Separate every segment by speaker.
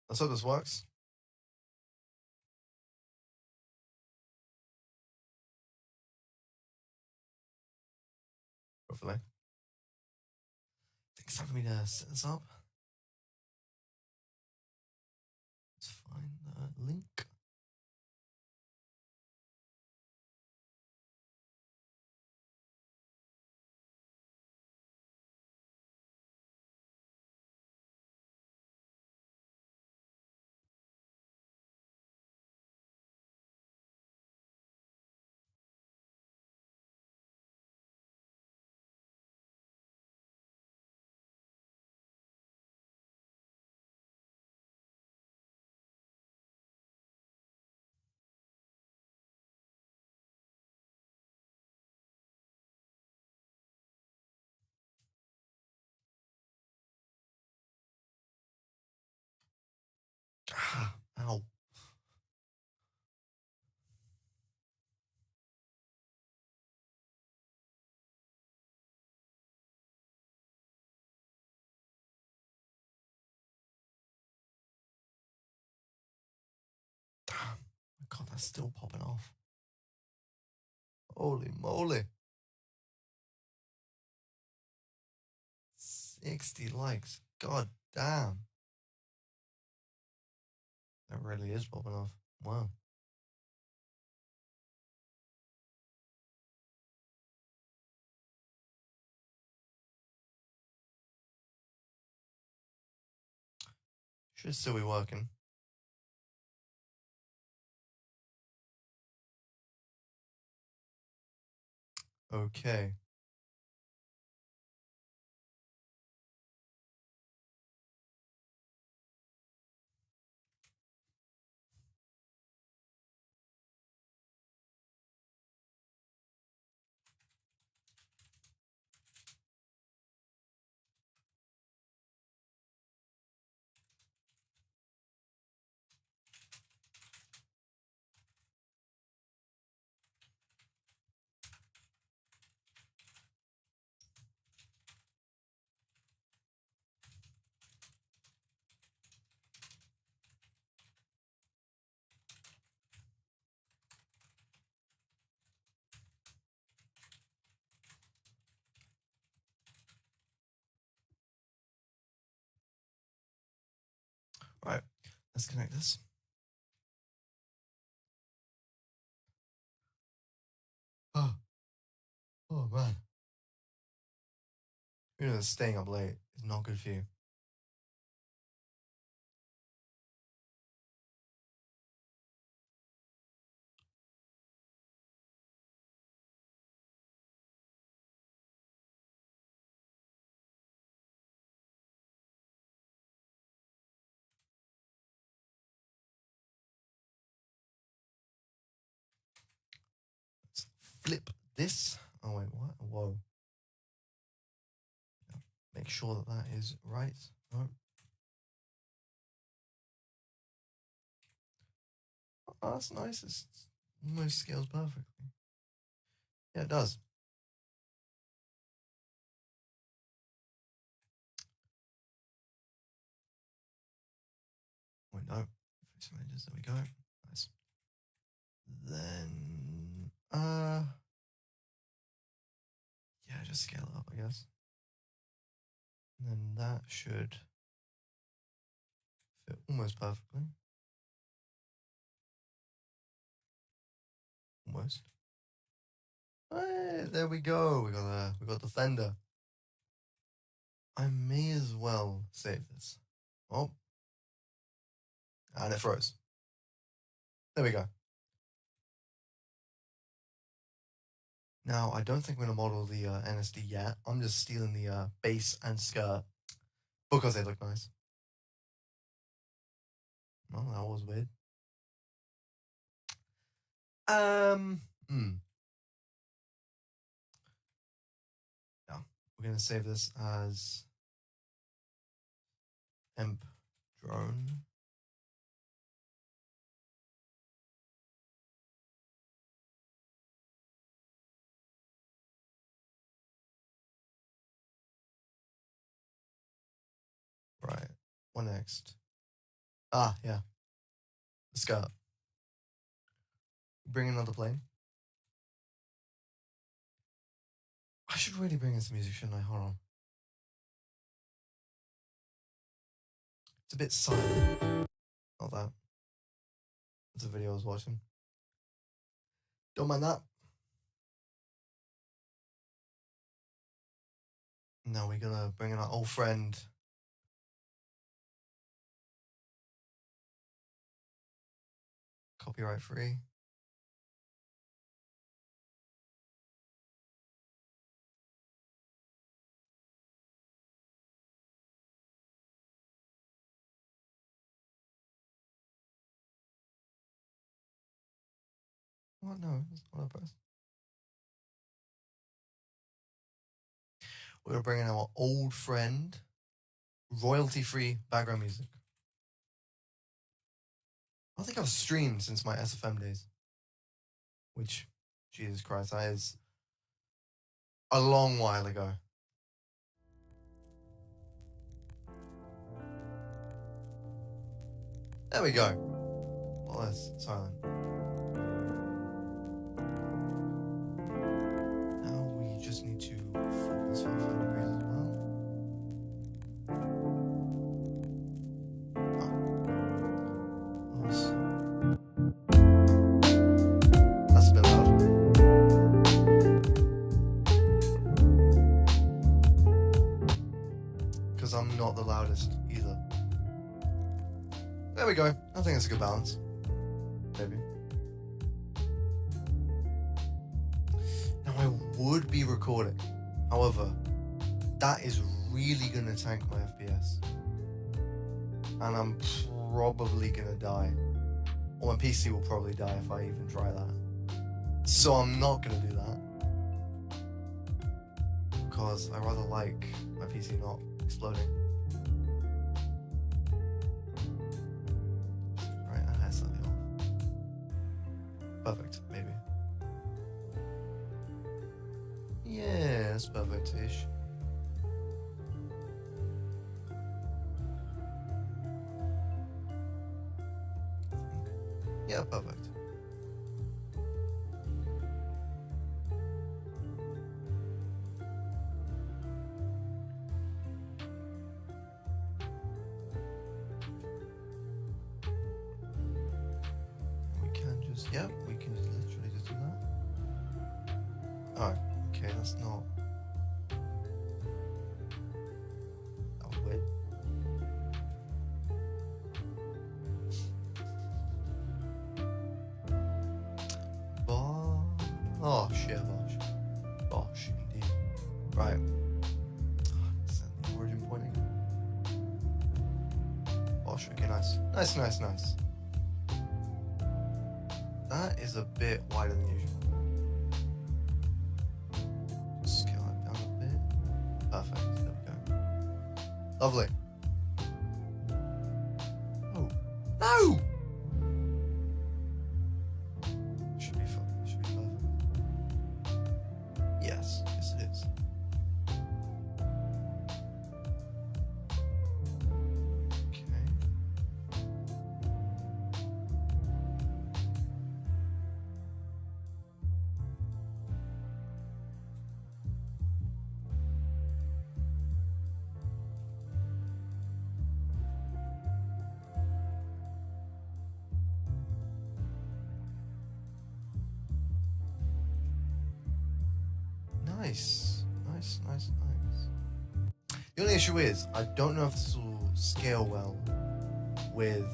Speaker 1: Let's hope this works. Hopefully. I think it's time for me to set this up. Let's find the link. Ah, ow. Damn. God, that's still popping off. Holy moly. 60 likes. God damn. That really is popping off. Wow. Should still be working. Okay. Right. Let's connect this. Oh. Oh, man. You know, staying up late is not good for you. Let's flip this. Oh, wait, what? Whoa. Make sure that that is right. No. Oh, that's nice. It almost scales perfectly. Yeah, it does. Wait, no. Fix images. There we go. Nice. Then, yeah, just scale it up, I guess. And then that should fit almost perfectly. Almost. Hey, there we go. We got the fender. I may as well save this. Oh, and it froze. There we go. Now, I don't think I'm going to model the NSD yet. I'm just stealing the base and skirt because they look nice. Well, that was weird. Yeah, we're going to save this as emp drone. Right, what next? Ah, yeah. Let's go. Bring another plane. I should really bring in some music, shouldn't I? Hold on. It's a bit silent. Not that. It's a video I was watching. Don't mind that. Now we're gonna bring in our old friend. Copyright free. What? No, it's not a person. We're gonna bring in our old friend. Royalty free background music. I don't think I've streamed since my SFM days. Which, Jesus Christ, that is a long while ago. There we go. Well, that's silent. Now we just need to focus 45 degrees as well. That's a bit loud. Because I'm not the loudest either. There we go. I think it's a good balance. Maybe. Now I would be recording. However, that is really going to tank my FPS. And I'm probably going to die. Or my PC will probably die if I even try that. So I'm not going to do that. Because I rather like my PC not exploding. Right, that's slightly off. Perfect, maybe. Yeah, that's perfect-ish. Yeah, perfect. Yep, we can literally just do that. Oh, okay, that's not... That was weird. Bosh, yeah, bosh. Bosh, indeed. Right. Send the origin pointing. Bosh, okay, nice. Nice. That is a bit wider than usual. Scale it down a bit. Perfect. There we go. Lovely. Oh. No! Should be fun. Should be perfect. Yes. Yes, it is. Nice. The only issue is, I don't know if this will scale well with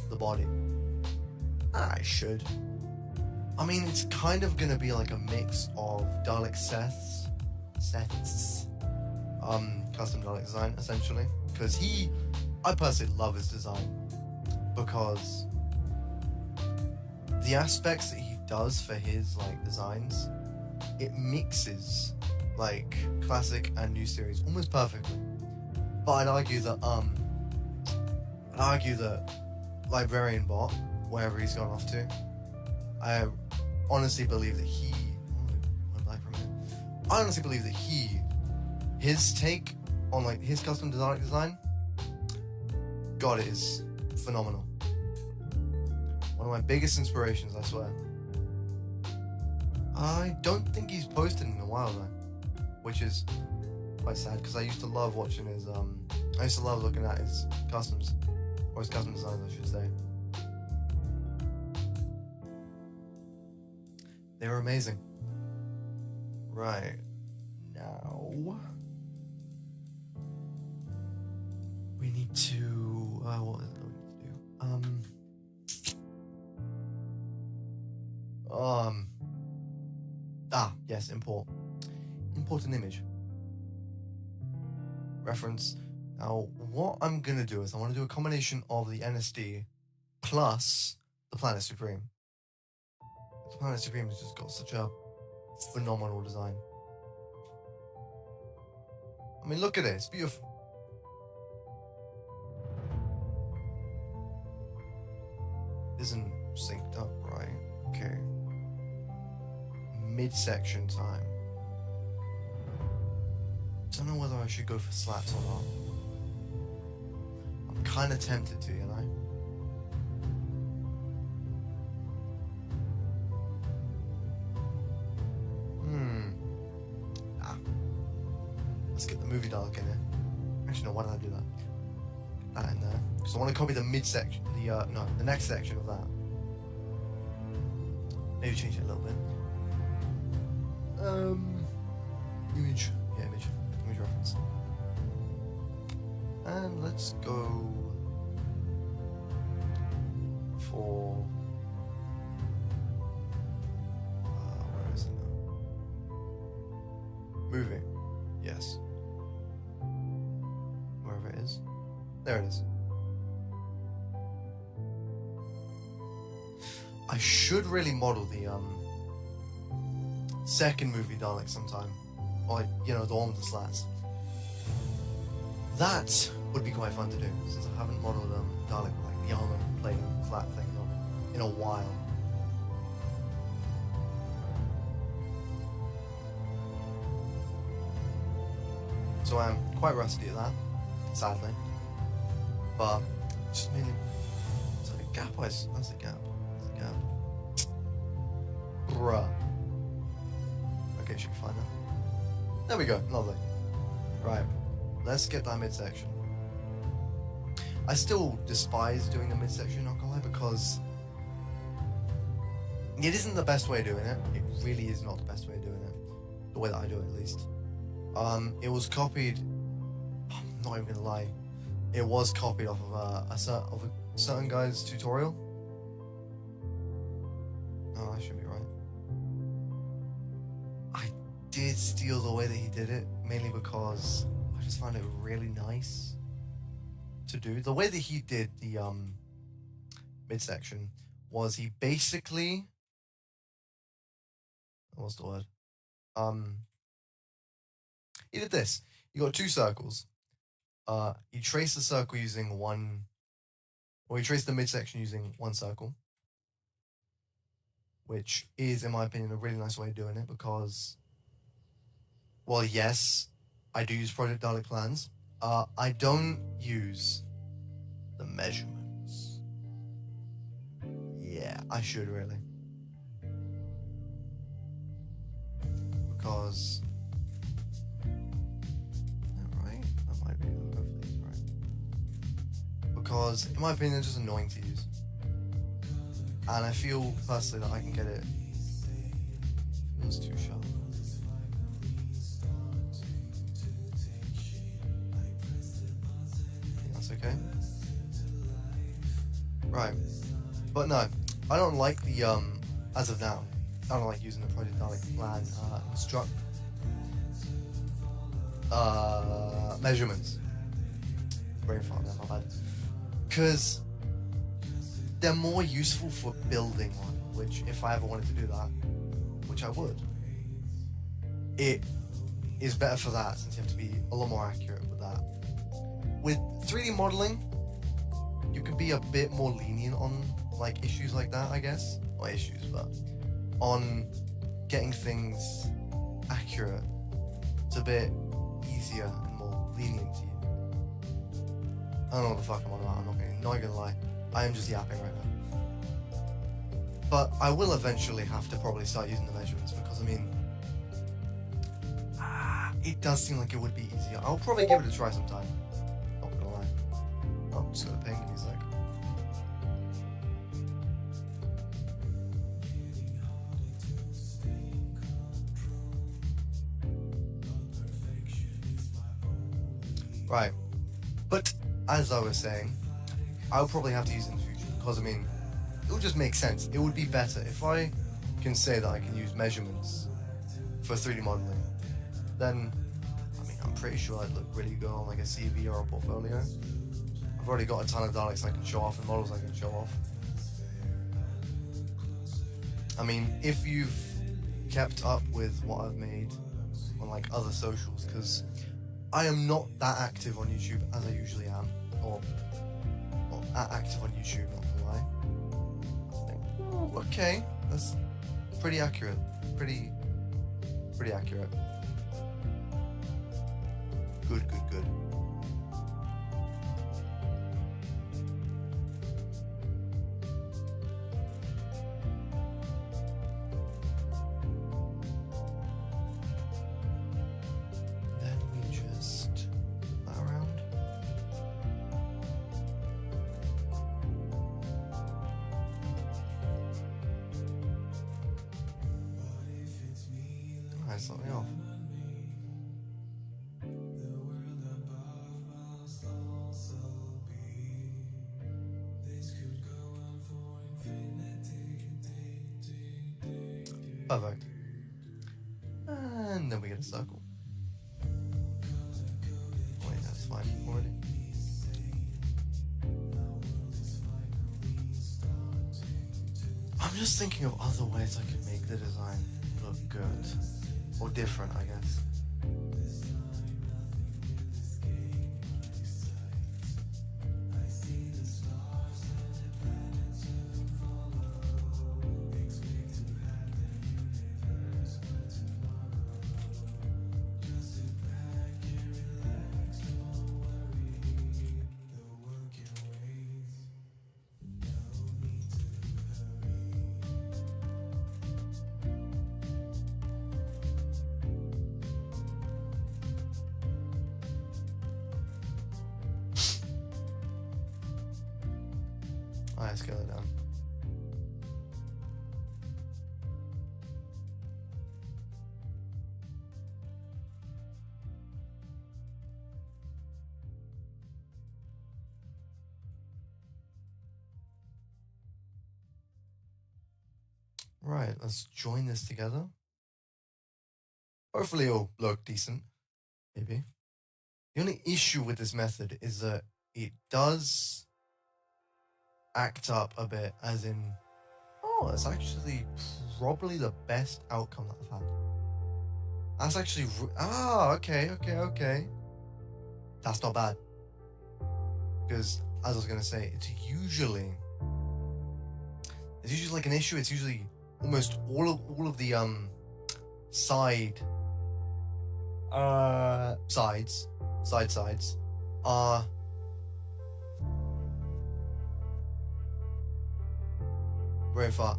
Speaker 1: the body. I should. I mean, it's kind of gonna be like a mix of Dalek sets, custom Dalek design, essentially. Because I personally love his design. Because the aspects that he does for his, like, designs, it mixes like classic and new series almost perfectly. But I'd argue that Librarian Bot, wherever he's gone off to, I honestly believe that his take on like his custom design God, it is phenomenal. One of my biggest inspirations, I swear. I don't think he's posted in a while though, which is quite sad because I used to love watching his. I used to love looking at his customs, or his custom designs, I should say. They were amazing. Right now, we need to. What is it that we need to do? Yes, import an image. Reference. Now, what I'm gonna do is I want to do a combination of the NSD plus the Planet Supreme. The Planet Supreme has just got such a phenomenal design. I mean, look at it, it's beautiful. Isn't synced up right. Okay. Midsection time. Don't know whether I should go for slats or not. I'm kind of tempted to, you know? Let's get the movie Dalek in here. Actually, no, why did I do that? Get that in there. Because I want to copy the midsection, the next section of that. Maybe change it a little bit. Image. Yeah, image reference. And let's go for where is it now? Movie. Yes. Wherever it is. There it is. I should really model the second movie Dalek sometime. Or, you know, the one with the slats. That would be quite fun to do, since I haven't modeled Dalek with like the armor plate and flat thing on it in a while. So I'm quite rusty at that, sadly. But just mainly, it's like a gap. That's a gap. That's a gap. Bruh. Okay, should we find that? There we go. Lovely. Right. Let's get that midsection. I still despise doing the midsection, not gonna lie, because it isn't the best way of doing it. It really is not the best way of doing it. The way that I do it, at least. It was copied. I'm not even gonna lie. It was copied off of a certain guy's tutorial. No, that should be right. I did steal the way that he did it, mainly because I just found it really nice to do. The way that he did the midsection was he basically, what's the word? He did this. You got two circles. You trace the circle using one, or you trace the midsection using one circle, which is, in my opinion, a really nice way of doing it because, well, yes, I do use Project Dalek plans. I don't use the measurements. Yeah, I should really. Because, right? That might be, hopefully it's right. Because, in my opinion, it's just annoying to use. And I feel, personally, that I can get it. It feels too sharp. Okay. Right. But no, I don't like the, as of now, I don't like using the Project Dalek plan instruct measurements. Brain fart there, my bad. Because they're more useful for building one, which if I ever wanted to do that, which I would, it is better for that since you have to be a lot more accurate with that. With 3D modeling, you can be a bit more lenient on like issues like that, I guess. Not issues, but on getting things accurate. It's a bit easier and more lenient to you. I don't know what the fuck I'm on about. I'm not gonna lie. I am just yapping right now. But I will eventually have to probably start using the measurements because, I mean, it does seem like it would be easier. I'll probably give it a try sometime. Not gonna lie. Oh, just got a ping and he's like... Right. But, as I was saying, I'll probably have to use it in the future because, I mean, it would just make sense. It would be better if I can say that I can use measurements for 3D modeling. Then, I mean, I'm pretty sure I'd look really good on like a CV or a portfolio. I've already got a ton of Daleks I can show off and models I can show off. I mean, if you've kept up with what I've made on like other socials, because I am not that active on YouTube as I usually am, or active on YouTube, not gonna lie. I think, oh, okay, that's pretty accurate, pretty accurate. Good. Then we just that around. Alright, something off. Perfect. And then we get a circle. Wait, that's fine already. I'm just thinking of other ways I could make the design look good. Or different, I guess. Alright, scale it down. Right, let's join this together. Hopefully it'll look decent, maybe. The only issue with this method is that it does act up a bit, as in, oh, that's actually probably the best outcome that I've had. That's actually, okay. That's not bad. Because, as I was going to say, it's usually like an issue. It's usually almost all of the sides are very far.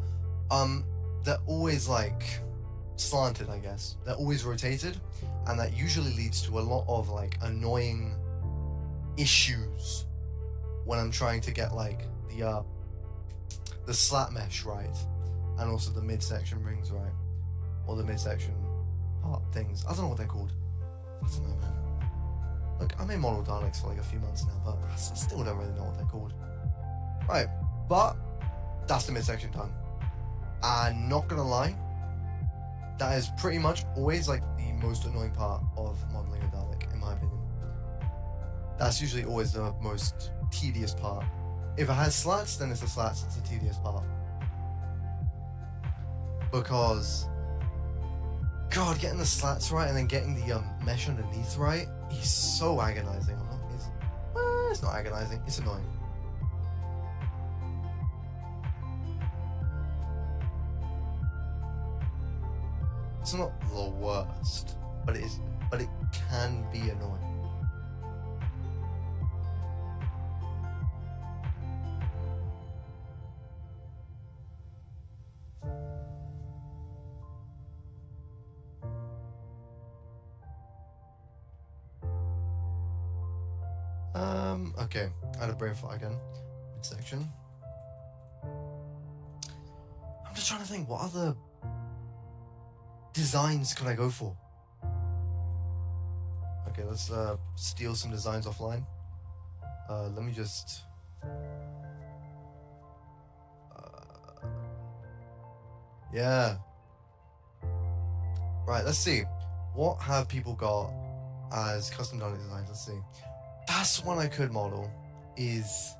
Speaker 1: They're always like slanted, I guess. They're always rotated, and that usually leads to a lot of like annoying issues when I'm trying to get like the slat mesh right, and also the midsection rings right, or the midsection part things. I don't know what they're called. I don't know, man. Look, I made model Daleks for like a few months now, but I still don't really know what they're called. Right, but that's the midsection done. And not gonna lie, that is pretty much always like the most annoying part of modeling a Dalek, in my opinion. That's usually always the most tedious part. If it has slats, then it's the slats that's the tedious part. Because, God, getting the slats right and then getting the mesh underneath right is so agonizing. It's not agonizing, it's annoying. It's not the worst, but it can be annoying. Okay. I had a brain fart again. Midsection. I'm just trying to think, what other designs could I go for? Okay, let's steal some designs offline. Let me just... yeah. Right, let's see. What have people got as custom Dalek designs? Let's see. That's one I could model, is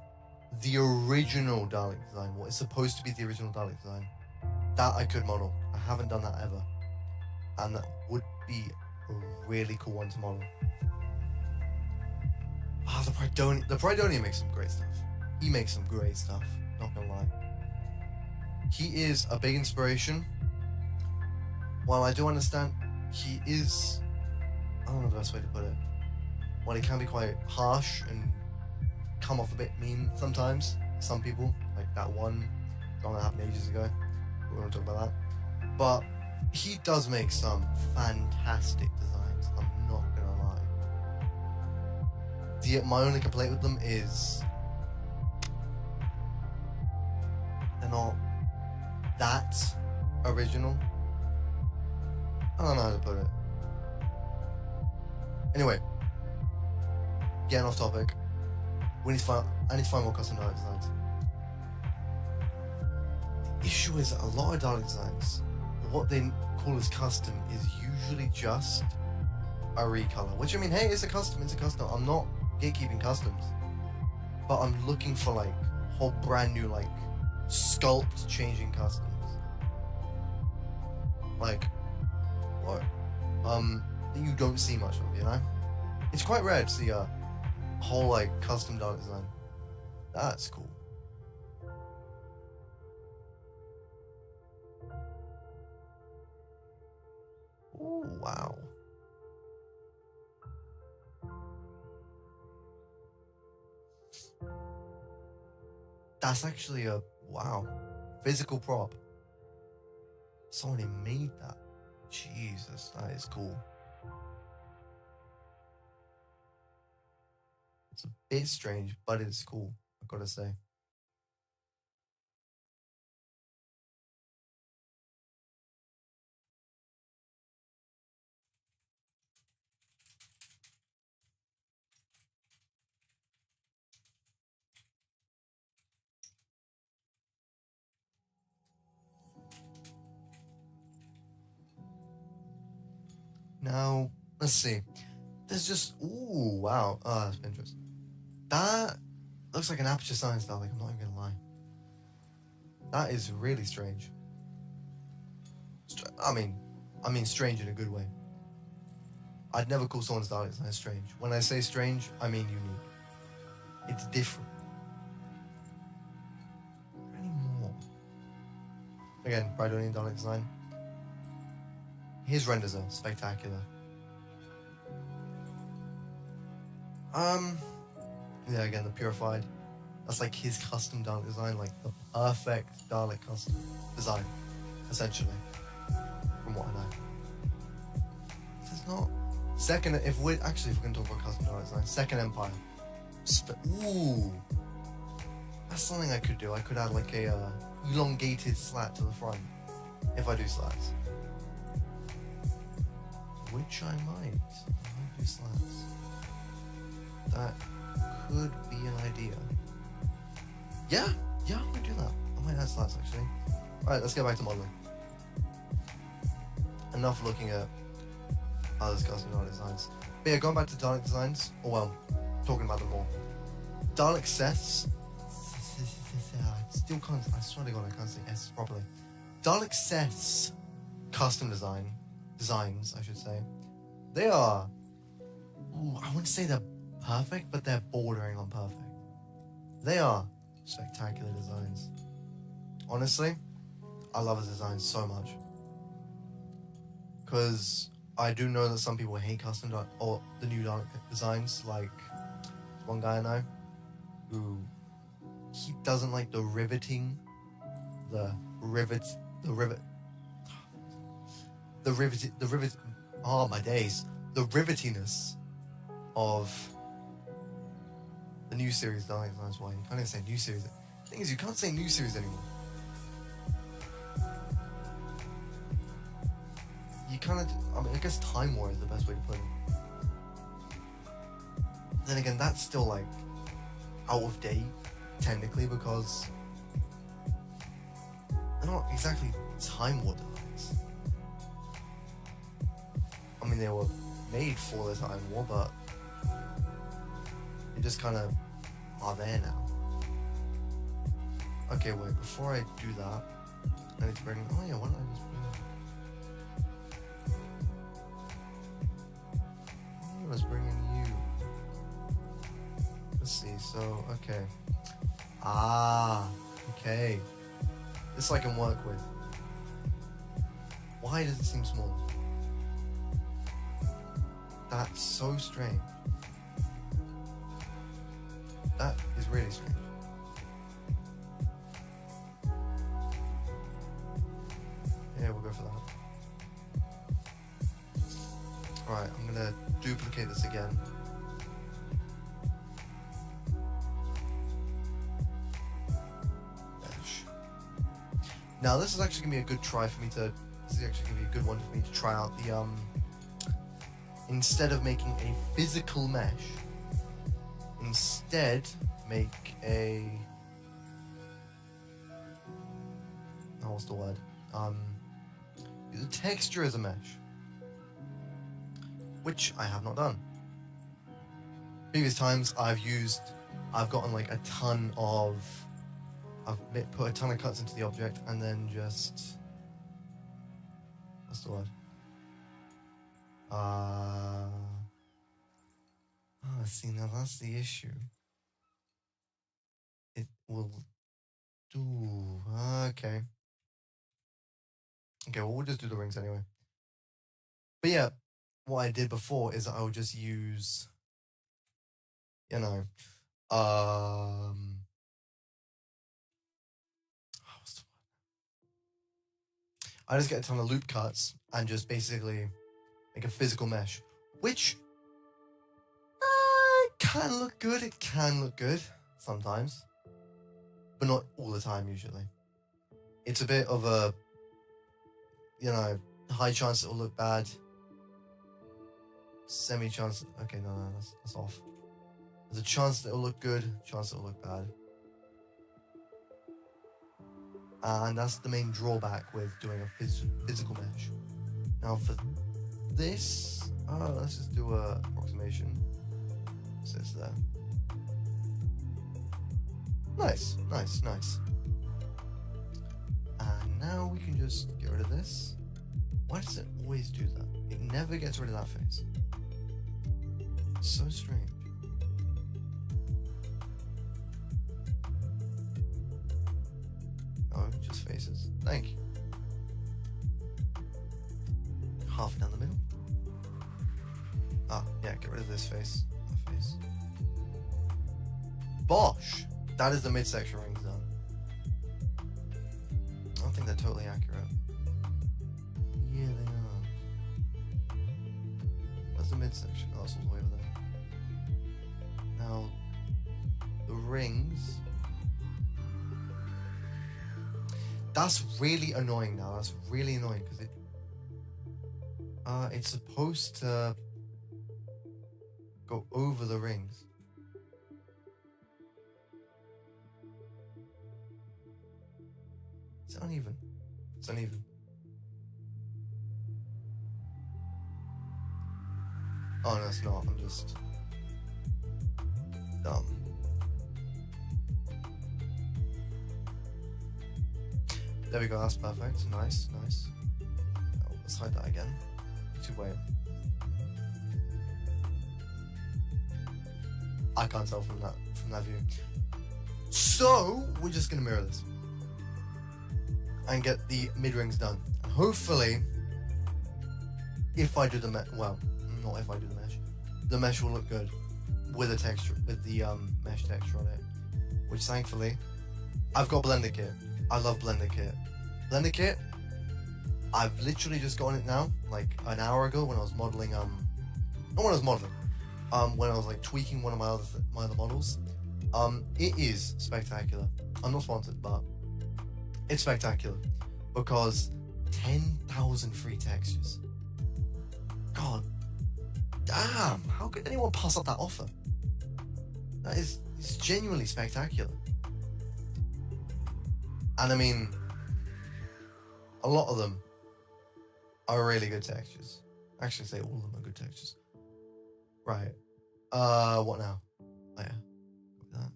Speaker 1: the original Dalek design. What is supposed to be the original Dalek design. That I could model. I haven't done that ever. And that would be a really cool one to model. The Prydonian. The Prydonian makes some great stuff. He makes some great stuff, not gonna lie. He is a big inspiration. While I do understand he is, I don't know the best way to put it, while he can be quite harsh and come off a bit mean sometimes, some people, like that one drama that happened ages ago, we won't talk about that, but he does make some fantastic designs, I'm not gonna lie. My only complaint with them is they're not that original. I don't know how to put it. Anyway, getting off topic. I need to find more custom Dalek designs. The issue is that a lot of Dalek designs, what they call as custom is usually just a recolor. Which, I mean, hey, it's a custom. I'm not gatekeeping customs. But I'm looking for, like, whole brand new, like, sculpt changing customs. Like, what? That you don't see much of, you know? It's quite rare to see a whole, like, custom Dalek design. That's cool. Oh, wow. That's actually a, wow, physical prop. Somebody made that. Jesus, that is cool. It's a bit strange, but it's cool, I've got to say. Now, let's see. There's just, ooh, wow. Oh, that's interesting. That looks like an aperture science Dalek, I'm not even gonna lie. That is really strange. I mean strange in a good way. I'd never call someone's Dalek design strange. When I say strange, I mean unique. It's different. Any more? Again, Prydonian Dalek design. His renders are spectacular. Yeah, again, the purified. That's like his custom Dalek design, like the perfect Dalek custom design, essentially, from what I know. This is not second. If we're gonna talk about custom Dalek design, Second Empire. Ooh, that's something I could do. I could add like a elongated slat to the front if I do slats, which I might do slats. That could be an idea. Yeah, I might do that. I might add slats actually. Alright, let's get back to modeling. Enough looking at other custom Dalek designs. But yeah, going back to Dalek designs, or well, talking about them more. Dalek Seth's, still can't, I swear to God I can't say S properly. Dalek Seth's custom designs, I should say, they are, I wouldn't say they're perfect, but they're bordering on perfect. They are spectacular designs. Honestly, I love his designs so much. Because I do know that some people hate custom or the new Dalek designs, like one guy I know who he doesn't like the riveting, the rivet, oh my days, the rivetiness of The new series, Dalek. That's why you can't even say new series. The thing is, you can't say new series anymore. You kind of, I mean, I guess Time War is the best way to put it. Then again, that's still like out of date, technically, because they're not exactly Time War Daleks. I mean, they were made for the Time War, but they just kind of are there now. Okay, wait, before I do that, I need to bring, oh yeah, why don't I just bring, let's bring in you. Let's see, so, okay. Ah, okay. This I can work with. Why does it seem small? That's so strange. That is really strange. Yeah, we'll go for that. Alright, I'm gonna duplicate this again. Now this is actually gonna be a good try for me to. This is actually gonna be a good one for me to try out the Instead of making a physical mesh, instead make a. Oh, what's the word? The texture as a mesh, which I have not done. Previous times I've gotten like a ton of. I've put a ton of cuts into the object and then just... What's the word? See, now that's the issue. It will do... Okay. Okay, well, we'll just do the rings anyway. But yeah, what I did before is I would just use... You know... I just get a ton of loop cuts and just basically make a physical mesh, which can look good. It can look good sometimes, but not all the time usually. It's a bit of a, high chance it will look bad. Semi-chance. Okay, no, that's off. There's a chance that it will look good, chance it will look bad. And that's the main drawback with doing a physical mesh. Now for this, let's just do a approximation. So it's there. Nice. And now we can just get rid of this. Why does it always do that? It never gets rid of that face. It's so strange. Oh, just faces. Thank you. Half down the middle. Ah, yeah, get rid of this face. That face. Bosh! That is the midsection rings done. I don't think they're totally accurate. Yeah, they are. Where's the midsection? Oh, it's all the way over there. Now, the rings... That's really annoying now. That's really annoying because it's supposed to go over the rings. It's uneven. It's uneven. Oh no, it's not. I'm just dumb. There we go, that's perfect. Nice. Oh, let's hide that again. Wait. I can't tell from that view. So we're just gonna mirror this and get the mid rings done. And hopefully, if I do the mesh, well, not if I do the mesh will look good with the texture, with the mesh texture on it. Which thankfully, I've got Blender Kit. I love Blender Kit. Blender Kit, I've literally just gotten it now, like an hour ago when I was modeling, not when I was modeling, when I was like tweaking one of my other models. It is spectacular. I'm not sponsored, but it's spectacular because 10,000 free textures. God damn, how could anyone pass up that offer? It's genuinely spectacular. And I mean, a lot of them are really good textures. Actually, say all of them are good textures. Right. What now? Oh yeah. That.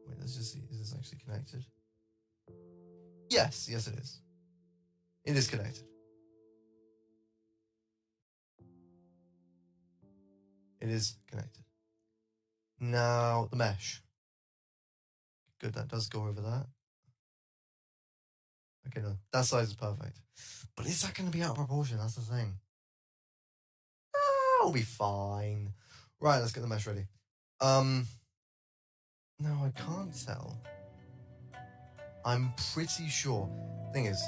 Speaker 1: Wait, let's just see. Is this actually connected? Yes, it is. It is connected. It is connected. Now, the mesh. Good, that does go over that. Okay, no, that size is perfect. But is that going to be out of proportion? That's the thing. I'll be fine. Right, let's get the mesh ready. No, I can't tell. I'm pretty sure. Thing is,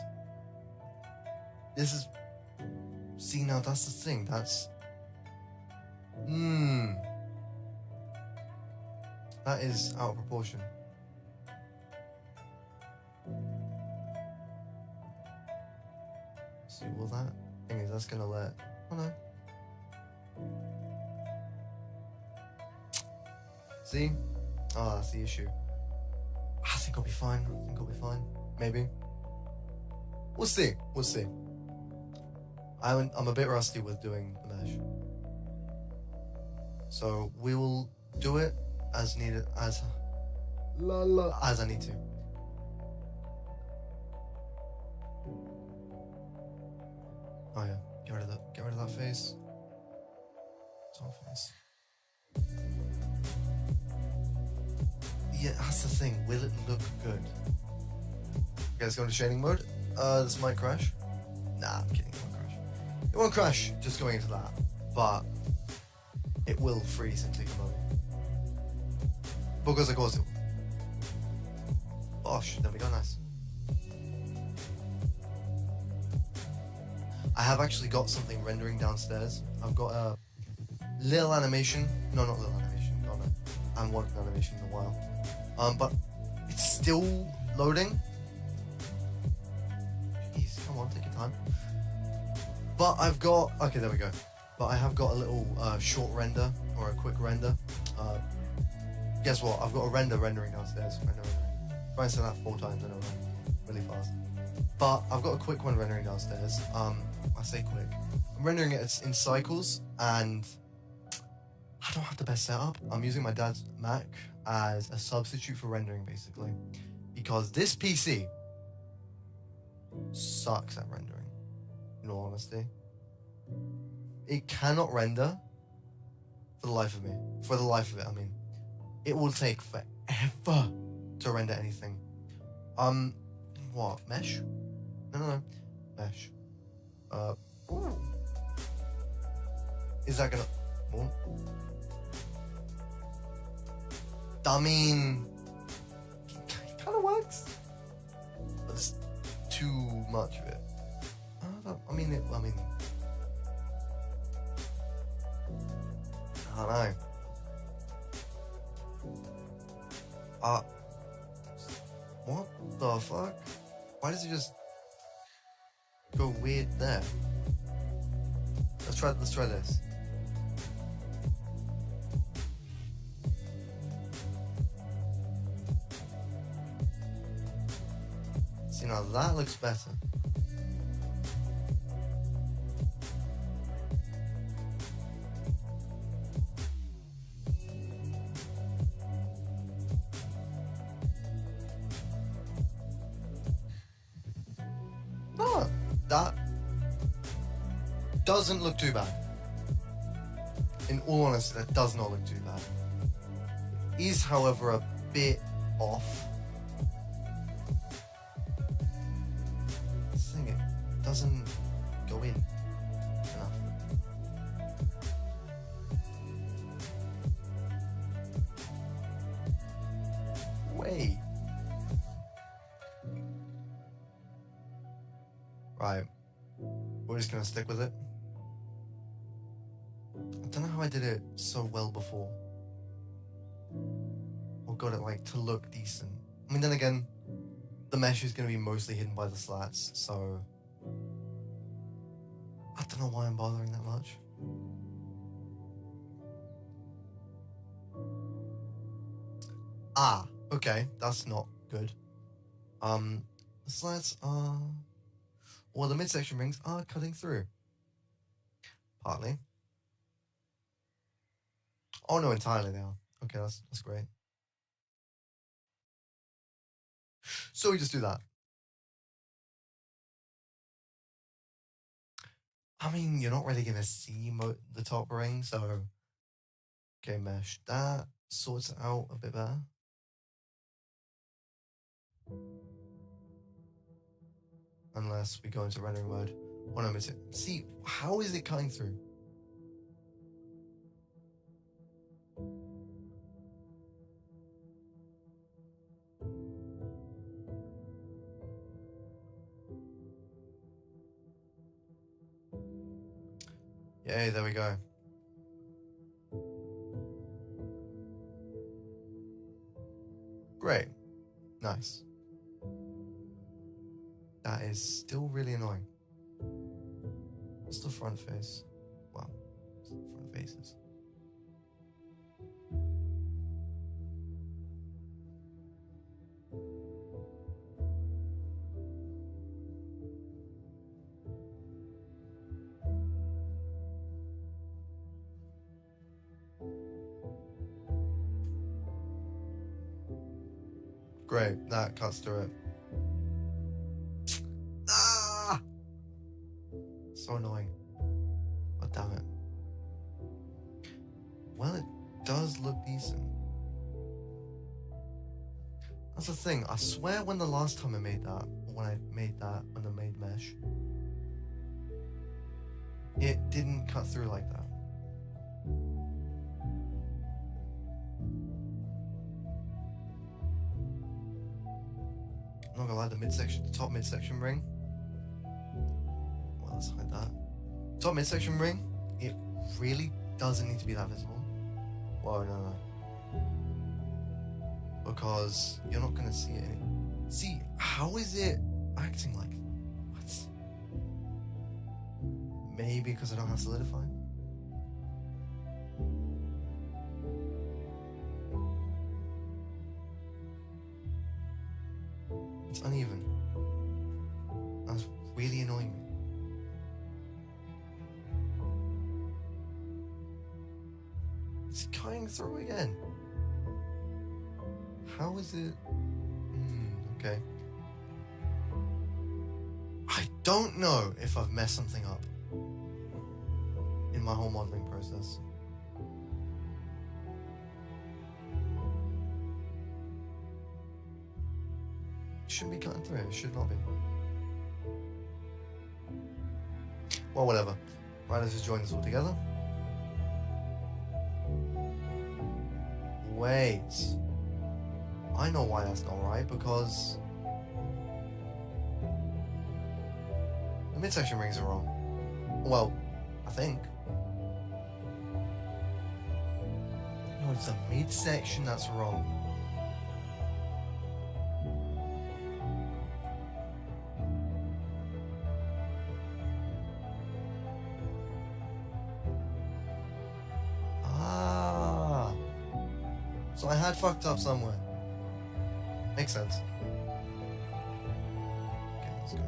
Speaker 1: this is... See, now that's the thing. That's... That is out of proportion. See, well that... Thing is, that's gonna let... Oh no. See? Oh, that's the issue. I think I'll be fine. Maybe. We'll see. I'm a bit rusty with doing the mesh. So we will do it as needed, as I need to. Oh yeah, get rid of that face. It's all face. Yeah, that's the thing. Will it look good? Okay, let's go into shading mode. This might crash. Nah, I'm kidding. It won't crash just going into that, but it will freeze and take a moment. Because of course it will. Bosh, there we go, nice. I have actually got something rendering downstairs. I've got a little animation. No, not little animation. God, no. I haven't worked on animation in a while. But it's still loading. Jeez, come on, take your time. But I've got... Okay, there we go. But I have got a little short render, or a quick render. Guess what? I've got a rendering downstairs. Try and say that 4 times, I know, really fast. But I've got a quick one rendering downstairs. I say quick. I'm rendering it in cycles, and I don't have the best setup. I'm using my dad's Mac as a substitute for rendering, basically. Because this PC sucks at rendering, in all honesty. It cannot render for the life of me. For the life of it, I mean. It will take forever to render anything. What? Mesh? No. Mesh. Ooh. Is that gonna... Oh. I mean... It kinda works. But there's too much of it. I mean... I don't know. What the fuck? Why does it just go weird there? Let's try this. See, now that looks better. That doesn't look too bad. In all honesty, that does not look too bad. It is, however, a bit off. This thing, it doesn't go in enough. Wait. Right, we're just gonna stick with it. I don't know how I did it so well before. or got it like to look decent. I mean, then again, the mesh is going to be mostly hidden by the slats, so I don't know why I'm bothering that much. Ah, okay, that's not good. The slats are, well, the midsection rings are cutting through. Partly. Oh no, entirely they are. Okay, that's great. So we just do that. I mean, you're not really gonna see the top ring, so okay, mesh. That sorts it out a bit better. Unless we go into rendering mode. Oh no, miss it. See, how is it cutting through? Yay, there we go. Great. Nice. That is still really annoying. What's the front face? Well, front faces. Great, that cuts through it. Ah! So annoying. Oh, damn it. Well, it does look decent. That's the thing. I swear when the last time I made that, when I made mesh, it didn't cut through like that. I'm not gonna lie, the top midsection ring. Well, let's hide that. Top midsection ring, it really doesn't need to be that visible. Whoa, no. Because you're not gonna see it. See, how is it acting like? What? Maybe because I don't have solidify. It's uneven. That's really annoying me. It's cutting through again. How is it? Okay. I don't know if I've messed something up in my whole modeling process. It shouldn't be cutting through. It should not be. Well, whatever. Right, let's just join this all together. Wait. I know why that's not right, because the midsection rings are wrong. Well, I think. No, it's the midsection that's wrong. Ah. So I had fucked up somewhere. Makes sense. Okay, let's go.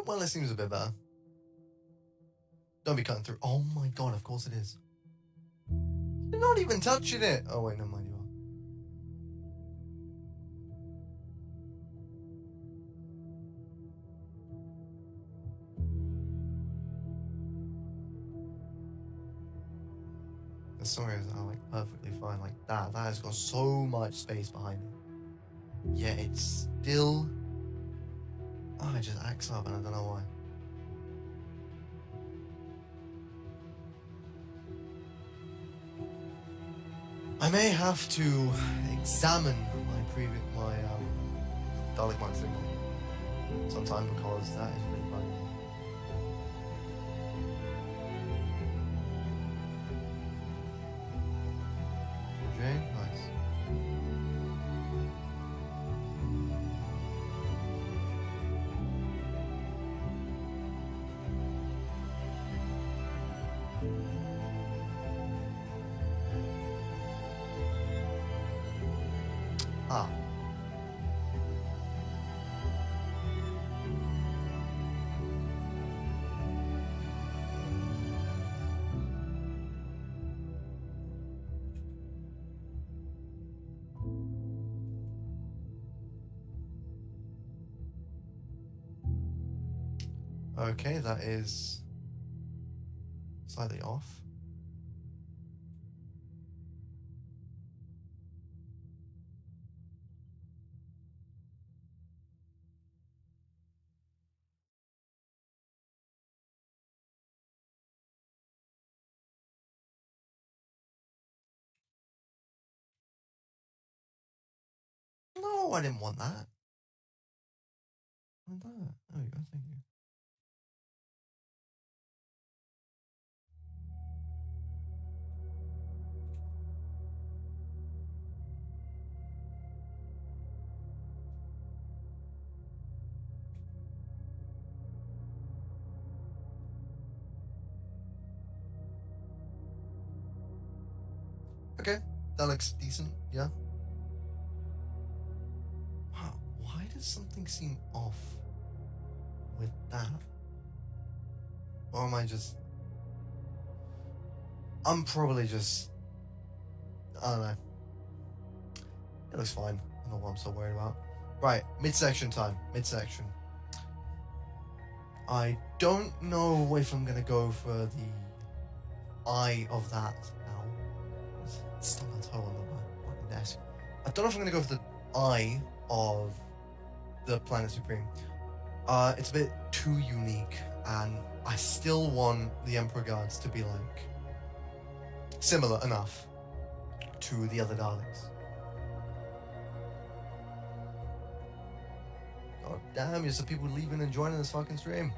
Speaker 1: Well, it seems a bit better. Don't be cutting through. Oh my god, of course it is. You're not even touching it. Oh wait, never mind, you are. The some areas are like perfectly fine, like that. That has got so much space behind it. Yeah, it's still. Oh, it just acts up, and I don't know why. I may have to examine my Dalek mind signal sometime because that is really bad. Okay, nice. Ah. Okay, that is slightly off. No, I didn't want that. I want that. There we go, thank you. Okay, that looks decent, yeah. Wow, why does something seem off with that? Or am I just... I'm probably just... I don't know. It looks fine. I don't know what I'm so worried about. Right, midsection time. Midsection. I don't know if I'm gonna go for the eye of that now. It's still a toe on the fucking desk. I don't know if I'm gonna go for the eye of the Planet Supreme. It's a bit too unique, and I still want the Emperor Guards to be like similar enough to the other Daleks. God damn, you're some people leaving and joining this fucking stream.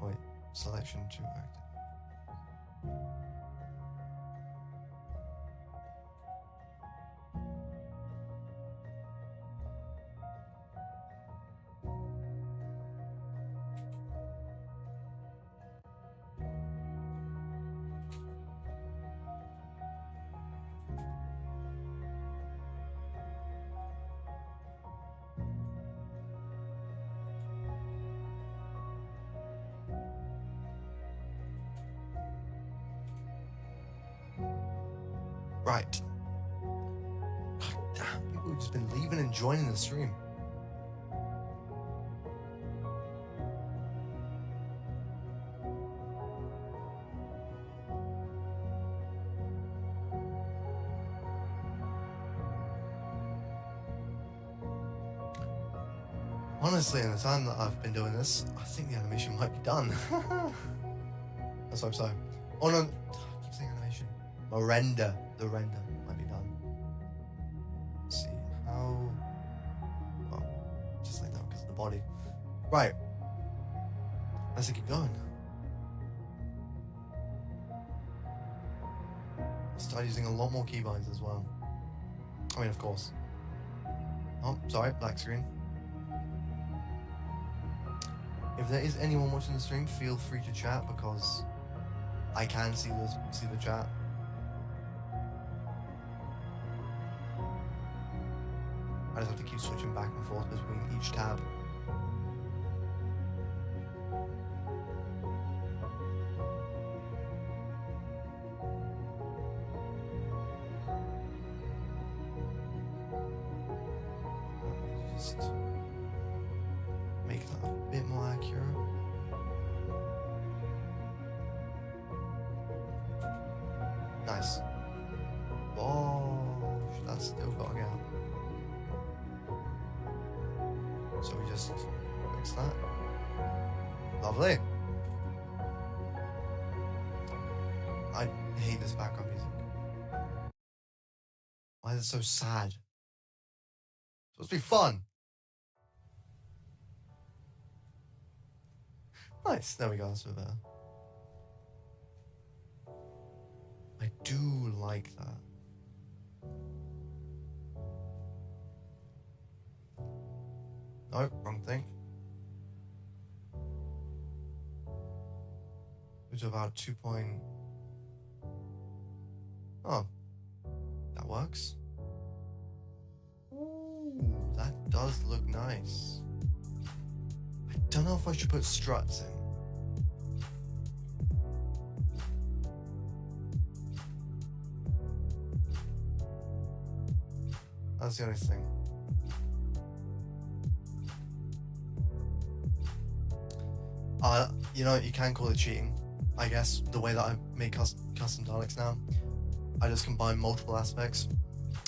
Speaker 1: Wait, selection 2 active. Right. God damn, people have just been leaving and joining the stream. Honestly, in the time that I've been doing this, I think the animation might be done. Let's hope so. Oh no, I keep saying animation. The render might be done. Let's see how. Oh, just like that because of the body. Right. Let's keep going. Start using a lot more keybinds as well. I mean, of course. Oh, sorry, black screen. If there is anyone watching the stream, feel free to chat because I can see the chat. I just have to keep switching back and forth between each tab. Just make that a bit more accurate. Nice. Whoa, that's still gotta get out. So we just fix that. Lovely. I hate this background music. Why is it so sad? It's supposed to be fun. Nice. There we go. That's a bit better. I do like that. Nope, wrong thing. It's about 2 point... Oh, that works. Ooh, that does look nice. I don't know if I should put struts in. That's the only thing. You know, you can call it cheating, I guess, the way that I make custom Daleks now. I just combine multiple aspects.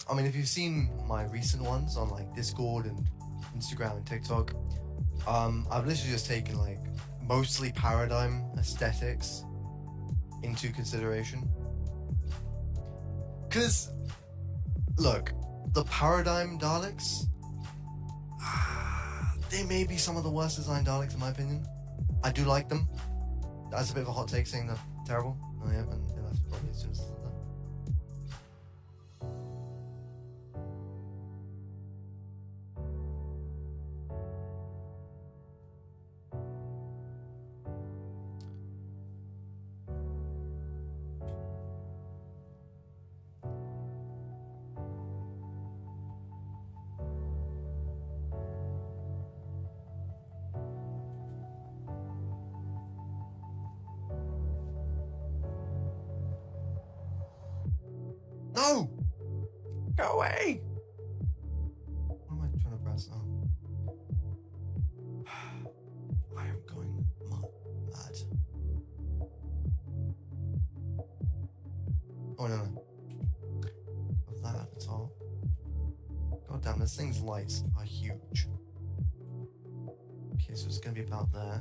Speaker 1: I mean, if you've seen my recent ones on like Discord and Instagram and TikTok, I've literally just taken like mostly paradigm aesthetics into consideration. Because, look, the paradigm Daleks, they may be some of the worst designed Daleks in my opinion. I do like them. That's a bit of a hot take saying they're terrible. Oh yeah, and they left probably as soon as I said that. No! Go away! What am I trying to press? Oh. I am going mad. Oh no. Of that at the top. God damn, this thing's lights are huge. Okay, so it's gonna be about there.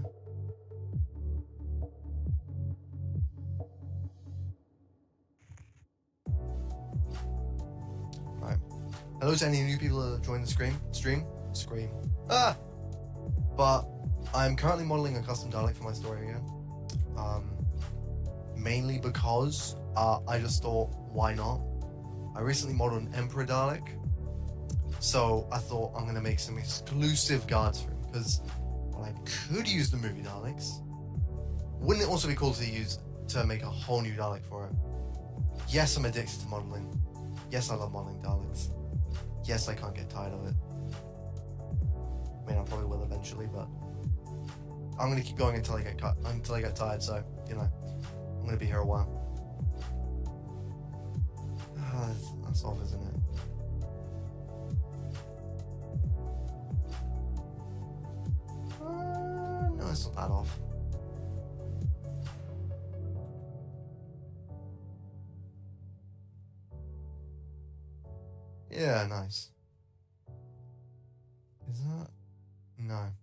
Speaker 1: Right. Hello to any new people that have joined the stream. Ah! But I'm currently modeling a custom Dalek for my story again. Mainly because I just thought, why not? I recently modeled an Emperor Dalek, so I thought I'm gonna make some exclusive guards for him, because while I could use the movie Daleks, wouldn't it also be cool to make a whole new Dalek for it? Yes, I'm addicted to modeling. Yes, I love modeling Daleks. Yes, I can't get tired of it. I mean, I probably will eventually, but I'm gonna keep going until I get tired. So, you know, I'm gonna be here a while. That's off, isn't it? No, it's not that off. Yeah, nice. Is that? No.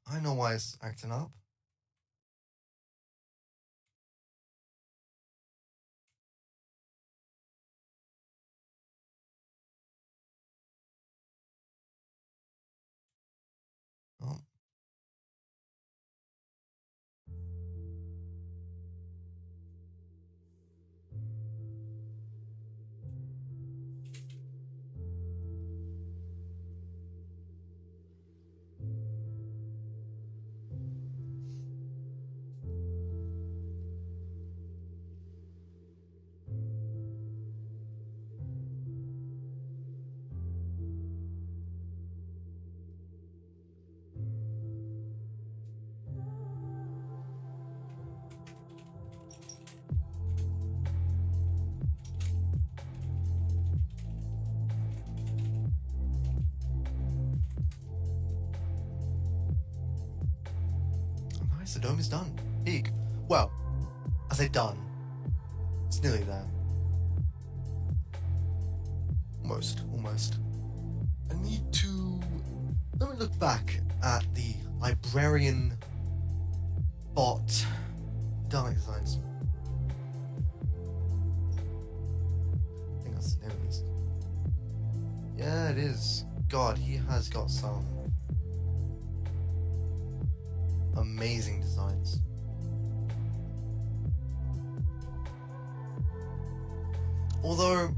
Speaker 1: I know why it's acting up. Oh. Nice, the dome is done. Peak. Well, I say done. It's nearly there. Almost. I need to... Let me look back at the librarian bot Dalek designs. I think that's the name of this. Yeah, it is. God, he has got some amazing designs. Although,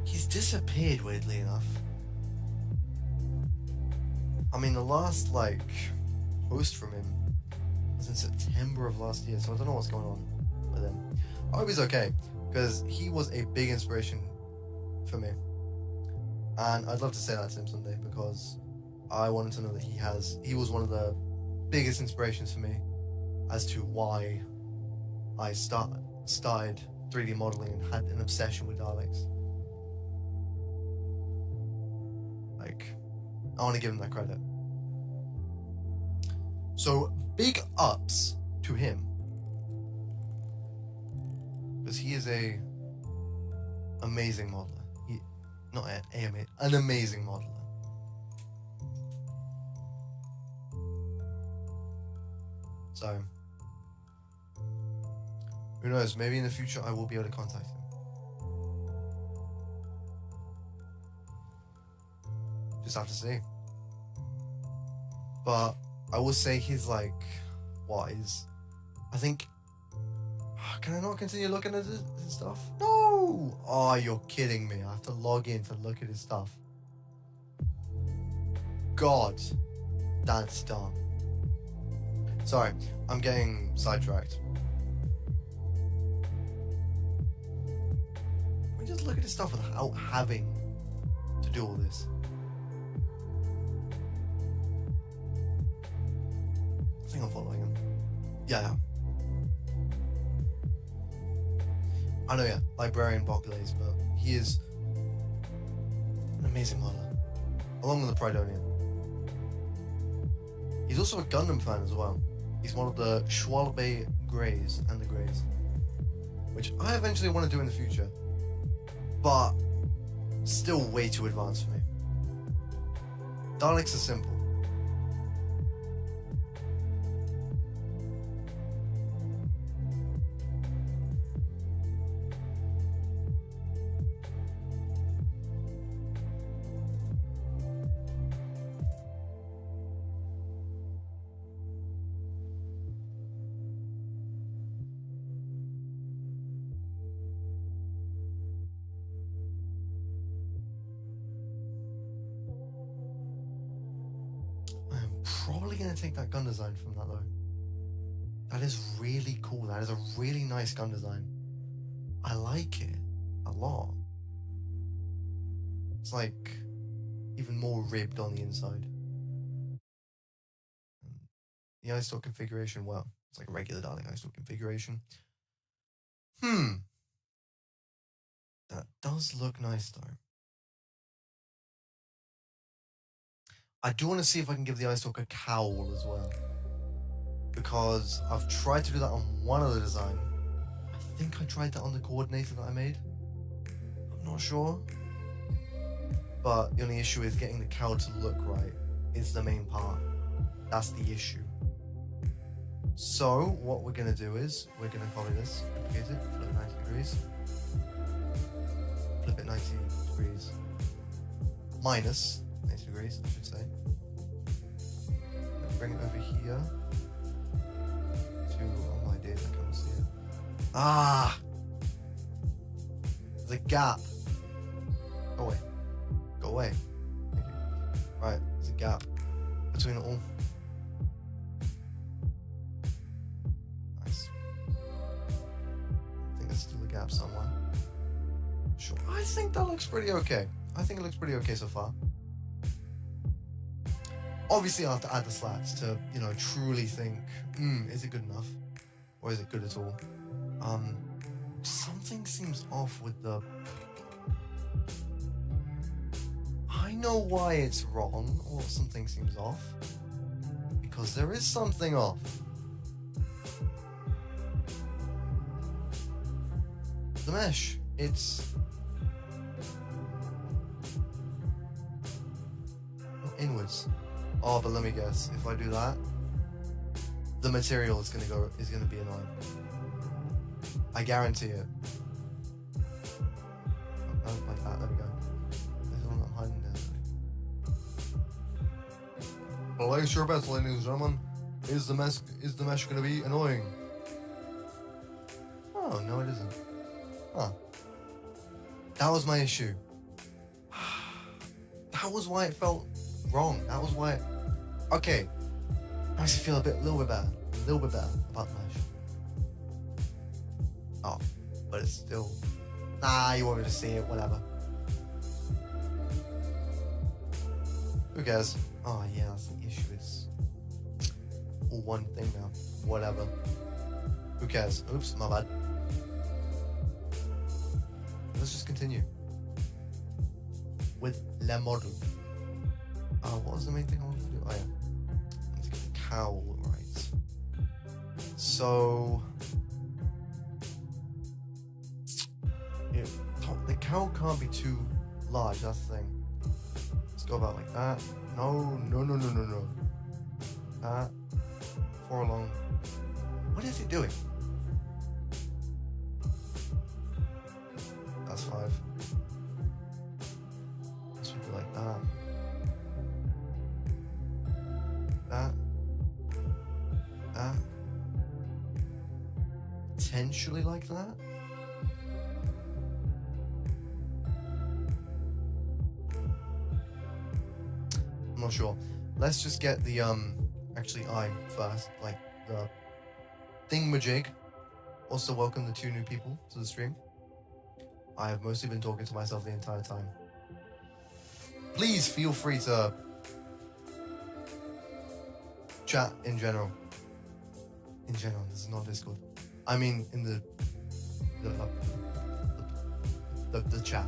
Speaker 1: he's disappeared, weirdly enough. I mean, the last, post from him was in September of last year, so I don't know what's going on with him. I hope he's okay, because he was a big inspiration for me. And I'd love to say that to him someday, because I wanted to know that he was one of the biggest inspirations for me as to why I started 3D modeling and had an obsession with Daleks. I want to give him that credit. So, big ups to him. Because he is a amazing modeler. An amazing modeler. So, who knows, maybe in the future I will be able to contact him. Just have to see. But I will say he's I think... Can I not continue looking at his stuff? No! Oh, you're kidding me. I have to log in to look at his stuff. God. That's dumb. Sorry, I'm getting sidetracked. We just look at his stuff without having to do all this. I think I'm following him. Yeah. I know, yeah, librarian Bocklays, but he is an amazing modeler, along with the Pridonian. He's also a Gundam fan as well. He's one of the Schwalbe Greys and the Greys, which I eventually want to do in the future, but still way too advanced for me. Daleks are simple. Probably going to take that gun design from that though. That is really cool. That is a really nice gun design. I like it a lot. It's even more ribbed on the inside. And the eye stalk configuration, well, it's like a regular Dalek eye stalk configuration. That does look nice though. I do want to see if I can give the eye stalk a cowl as well, because I've tried to do that on one other design. I think I tried that on the coordinator that I made. I'm not sure. But the only issue is getting the cowl to look right is the main part. That's the issue. So what we're going to do is we're going to copy this, duplicate it, flip it 90 degrees. Flip it 90 degrees. Minus 90 degrees, I should say. Bring it over here to, oh my days, I can't see it. Ah! There's a gap. Go away. Go away. Thank you. Right, there's a gap between it all. Nice. I think there's still a gap somewhere. Sure. I think that looks pretty okay. I think it looks pretty okay so far. Obviously, I'll have to add the slats to, truly think, is it good enough? Or is it good at all? Something seems off with the... I know why it's wrong, or something seems off. Because there is something off. the mesh. It's not inwards. Oh, but let me guess. If I do that, the material is gonna be annoying. I guarantee it. Oh, like that. There we go. There's one not hiding there. Place your bets, ladies and gentlemen. Is the mesh gonna be annoying? Oh no, it isn't. Huh. That was my issue. That was why it felt wrong. That was why. Okay. Makes me feel a little bit better about the mesh. Oh, but it's still. Nah, you want me to see it, whatever. Who cares? Oh yeah, that's the issue. It's all one thing now. Whatever. Who cares? Oops, my bad. Let's just continue with Le Model. What was the main thing I wanted to do? Oh yeah, let's get the cowl right. So the cowl can't be too large. That's the thing. Let's go about like that. No. That. 4 along. What is it doing? That's 5. This would be like that. That. Potentially like that. I'm not sure. Let's just get the actually I first, like the thingamajig. Also welcome the 2 new people to the stream. I have mostly been talking to myself the entire time. Please feel free to chat in general. In general, this is not Discord. I mean, in the chat.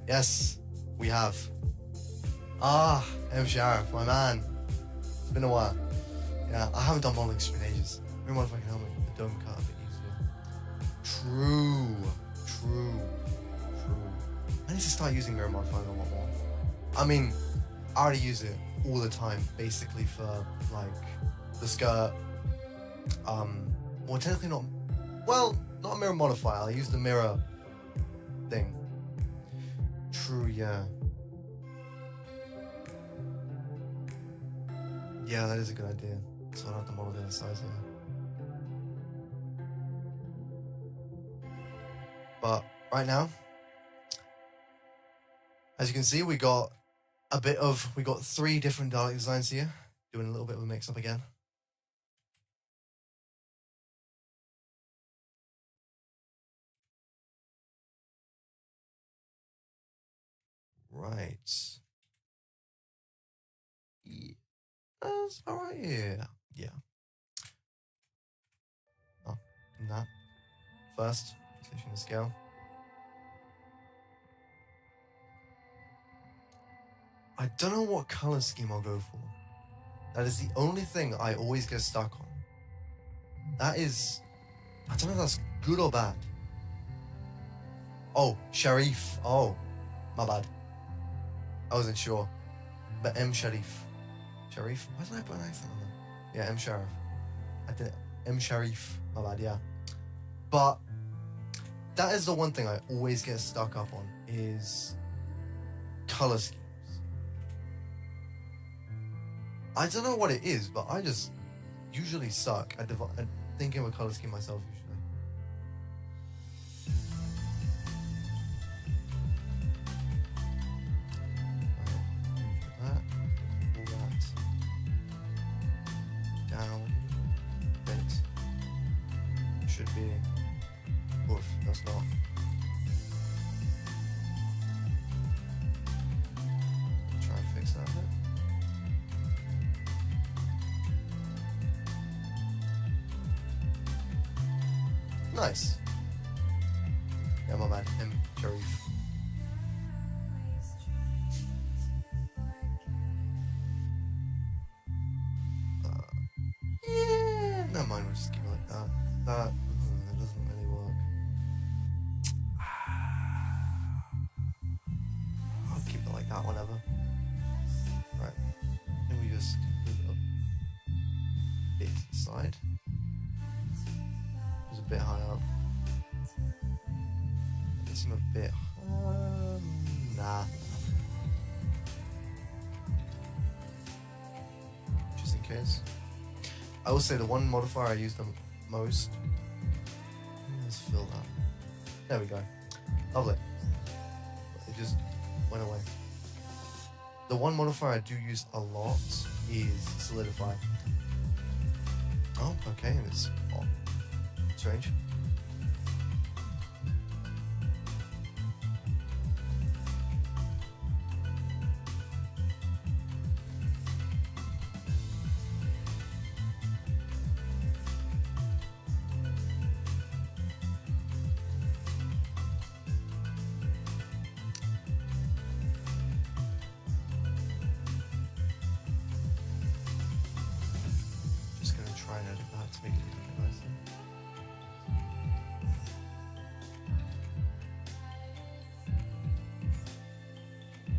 Speaker 1: Yes, we have. M Sheriff, my man. It's been a while. Yeah, I haven't done modeling stream in ages. Maybe what if I can help the dome cut a bit easier. True. I need to start using mirror modifier a lot more. I mean, I already use it all the time, basically for like the skirt. Well, technically not. Well, not a mirror modifier. I use the mirror thing. True, yeah. Yeah, that is a good idea. So I don't have to model the other size here. But right now, as you can see, we got 3 different Dalek designs here. Doing a little bit of a mix-up again. Right. Yeah. That's alright, yeah. Oh, and that. First, position the scale. I don't know what color scheme I'll go for. That is the only thing I always get stuck on. That is... I don't know if that's good or bad. Oh, Sharif. Oh, my bad. I wasn't sure. But M. Sharif. Sharif? Why did I put an accent on that? Yeah, M. Sharif. I did M. Sharif. My bad, yeah. But that is the one thing I always get stuck up on, is color schemes. I don't know what it is, but I just usually suck at thinking of a color scheme myself usually. Down, bit. Should be. Oof, that's not. Try and fix that a bit. Nice. Yeah, my man, M. Sharif. Yeah, never mind, we'll just keep it like that. that doesn't really work. I'll keep it like that, whatever. Right. Then we just move it up a bit to the side. It was a bit high up. It seemed a bit. Nah. Just in case. I will say the one modifier I use the most. Let's fill that. There we go. Lovely. It just went away. The one modifier I do use a lot is solidify. Oh, okay, it's strange. To make it look nicer.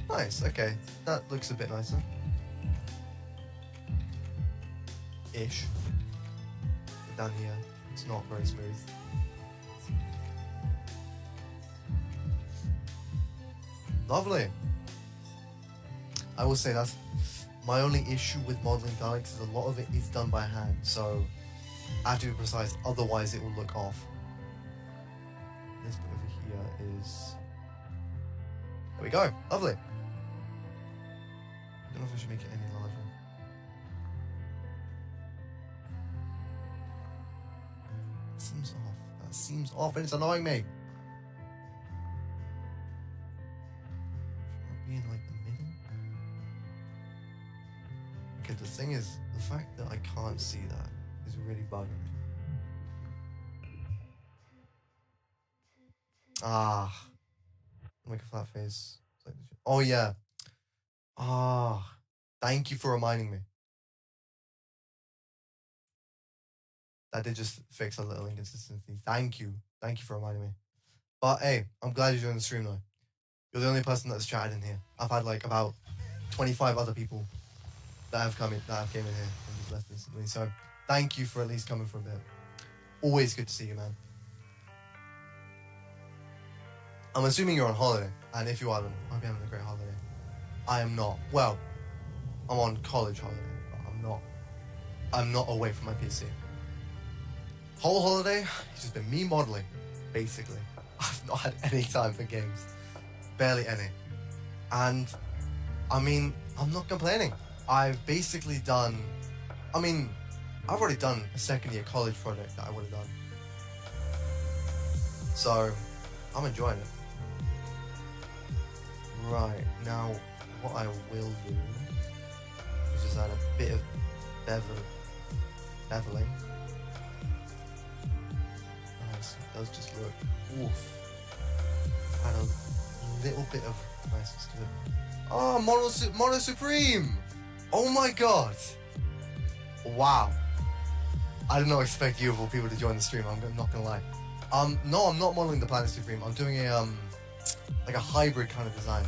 Speaker 1: Nice, okay. That looks a bit nicer. Ish. But down here, it's not very smooth. Lovely. I will say that's my only issue with modeling Daleks is a lot of it is done by hand, so I have to be precise, otherwise it will look off. This bit over here is... There we go, lovely. I don't know if I should make it any larger. That seems off. That seems off and it's annoying me. Should I be in like the middle? Okay, the thing is, the fact that I can't see that is really bugging me. Ah. Make a flat face. Oh, yeah. Ah. Thank you for reminding me. That did just fix a little inconsistency. Thank you. Thank you for reminding me. But hey, I'm glad you joined the stream though. You're the only person that's chatted in here. I've had like about 25 other people that have came in here and just left instantly. So thank you for at least coming for a bit. Always good to see you, man. I'm assuming you're on holiday, and if you are, then I hope you're having a great holiday. I am not. Well, I'm on college holiday, but I'm not away from my PC. Whole holiday, it's just been me modeling, basically. I've not had any time for games. Barely any. And, I mean, I'm not complaining. I've basically done... I mean, I've already done a second year college project that I would have done. So, I'm enjoying it. Right, now, what I will do is just add a bit of beveling. Nice, it does just look, oof. Add a little bit of niceness to it. Oh, Mono Supreme! Oh my god! Wow. I did not expect you of all people to join the stream, I'm not gonna lie. No, I'm not modeling the Planet Supreme. I'm doing a, like a hybrid kind of design.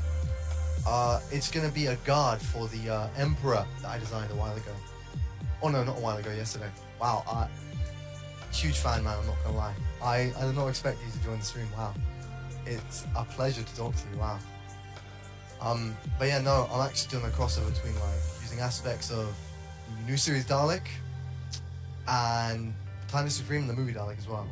Speaker 1: It's gonna be a guard for the Emperor that I designed a while ago. Oh no, not a while ago, yesterday. Wow, huge fan, man, I'm not gonna lie. I did not expect you to join the stream, wow. It's a pleasure to talk to you, wow. But yeah, no, I'm actually doing a crossover between like using aspects of the new series Dalek and Planet Supreme, the movie Dalek as well.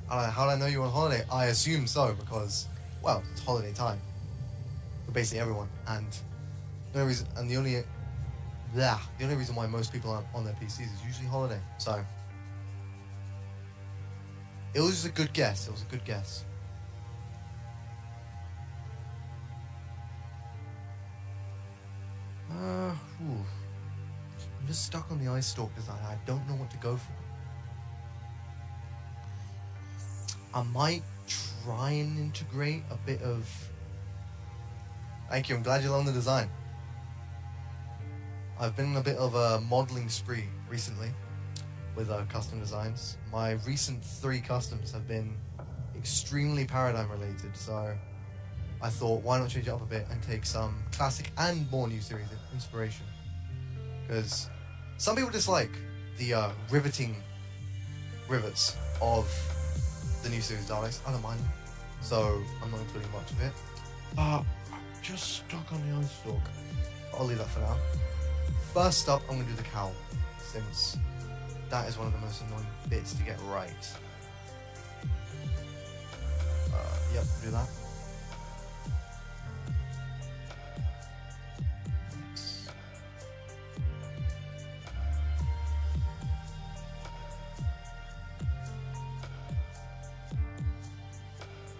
Speaker 1: How did I know you were on holiday? I assume so because, well, it's holiday time for basically everyone, and the only reason why most people aren't on their PCs is usually holiday. So it was just a good guess. It was a good guess. I'm just stuck on the Ice Stalk design. I don't know what to go for. I might try and integrate a bit of... Thank you, I'm glad you love the design. I've been in a bit of a modeling spree recently with custom designs. My recent 3 customs have been extremely paradigm related, so I thought, why not change it up a bit and take some classic and more new series inspiration? Because some people dislike the riveting rivets of the new series Daleks. I don't mind them, so I'm not including much of it. I'm just stuck on the ice stalk. I'll leave that for now. First up, I'm going to do the cowl, since that is one of the most annoying bits to get right. Yep, do that.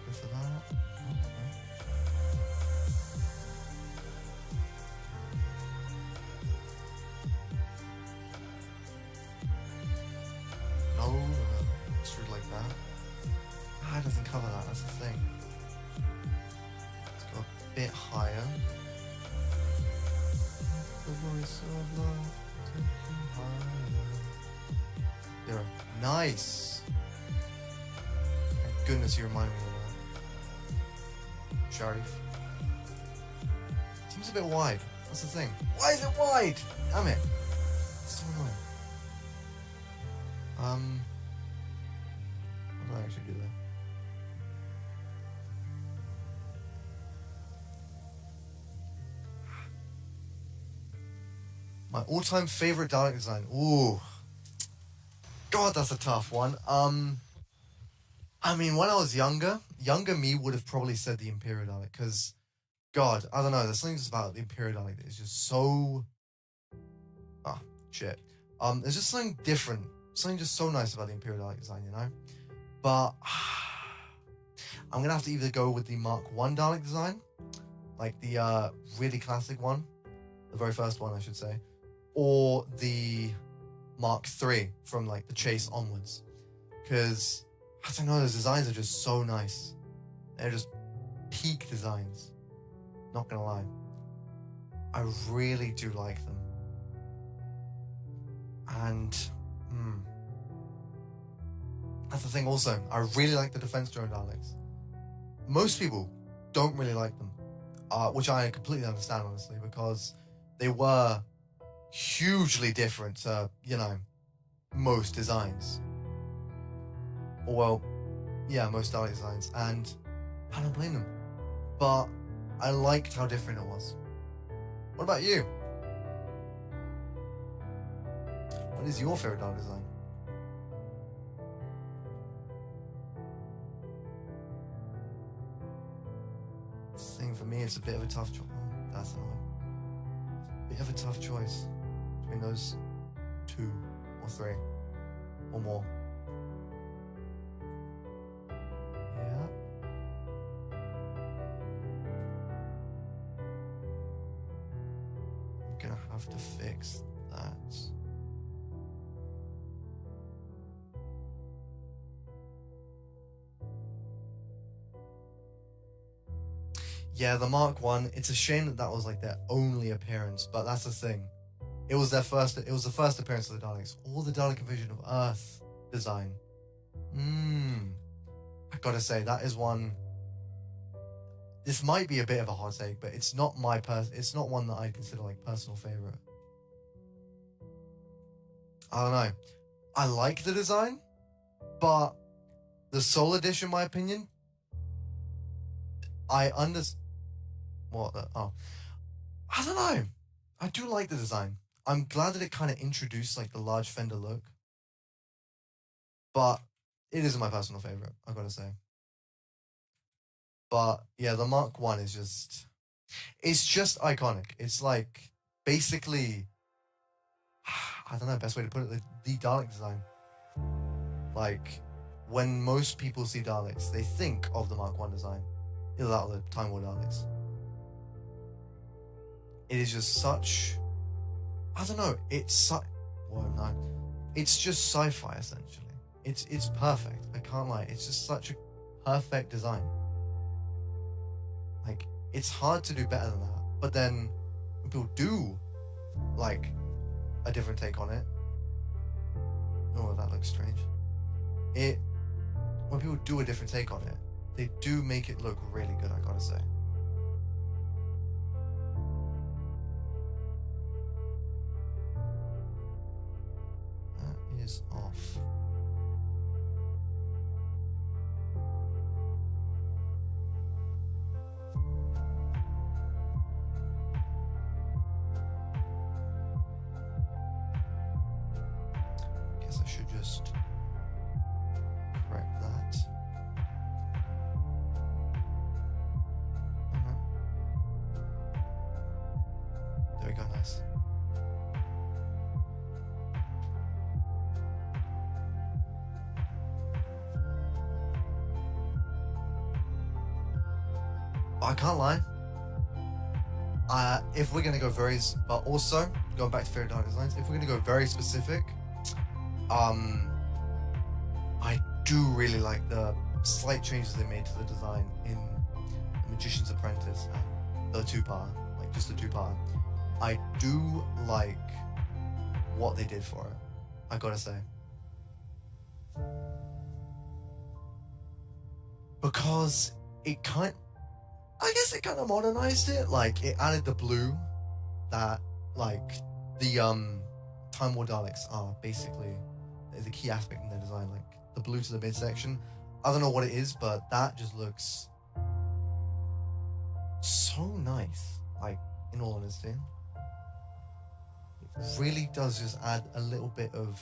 Speaker 1: Good for that. No, screwed like that. Ah, it doesn't cover that, that's the thing. Let's go a bit higher. The voice of love, take you higher. There, nice! Thank goodness you remind me of that. Sharif. Seems a bit wide, that's the thing. Why is it wide? Damn it. It's so annoying. What did I actually do there? My all-time favorite Dalek design. Ooh. God, that's a tough one. I mean, when I was younger me would have probably said the Imperial Dalek, because, God, I don't know, there's something just about the Imperial Dalek that is just so... Ah, shit. There's just something different. Something just so nice about the Imperial Dalek design, you know? But I'm gonna have to either go with the Mark 1 Dalek design, like the really classic one, the very first one I should say, or the Mark 3 from like the Chase onwards. Because, I don't know, those designs are just so nice. They're just peak designs. Not gonna lie. I really do like them. And, that's the thing also. I really like the Defense Drone Daleks. Most people don't really like them, which I completely understand, honestly, because they were hugely different to, you know, most designs. Or, well, yeah, most Dalek designs, and I don't blame them. But I liked how different it was. What about you? What is your favorite Dalek design? This thing for me, it's a bit of a tough choice. That's annoying. Bit of a tough choice between those 2 or 3 or more. Yeah. I'm gonna have to fix that. Yeah, the Mark 1, it's a shame that that was like their only appearance, but that's the thing. It was the first appearance of the Daleks. All the Dalek Invasion of Earth design. I gotta say, that is one... This might be a bit of a hot take, but it's not it's not one that I consider like personal favorite. I don't know. I like the design, but the Soul Edition, in my opinion, I understand... What the... Oh. I don't know. I do like the design. I'm glad that it kind of introduced like the large fender look. But it isn't my personal favorite, I've got to say. But yeah, the Mark 1 is just... It's just iconic. It's like basically... I don't know, best way to put it, the Dalek design. Like, when most people see Daleks, they think of the Mark 1 design. Either that or the Time War Daleks. It is just such... I don't know, it's it's just sci-fi, essentially. It's perfect, I can't lie. It's just such a perfect design. Like, it's hard to do better than that. But then, when people do like a different take on it. Oh, that looks strange. When people do a different take on it, they do make it look really good, I gotta say. That is off. Guess I should just correct that. There we go, nice. I can't lie. If we're gonna go but also going back to favorite Dalek designs, if we're gonna go very specific, I do really like the slight changes they made to the design in The Magician's Apprentice and the two-part, like just the two-part. I do like what they did for it, I gotta say. Because I guess it kind of modernized it. Like, it added the blue that, like, the Time War Daleks are basically the key aspect in their design. Like, the blue to the midsection. I don't know what it is, but that just looks so nice. Like, in all honesty. It really does just add a little bit of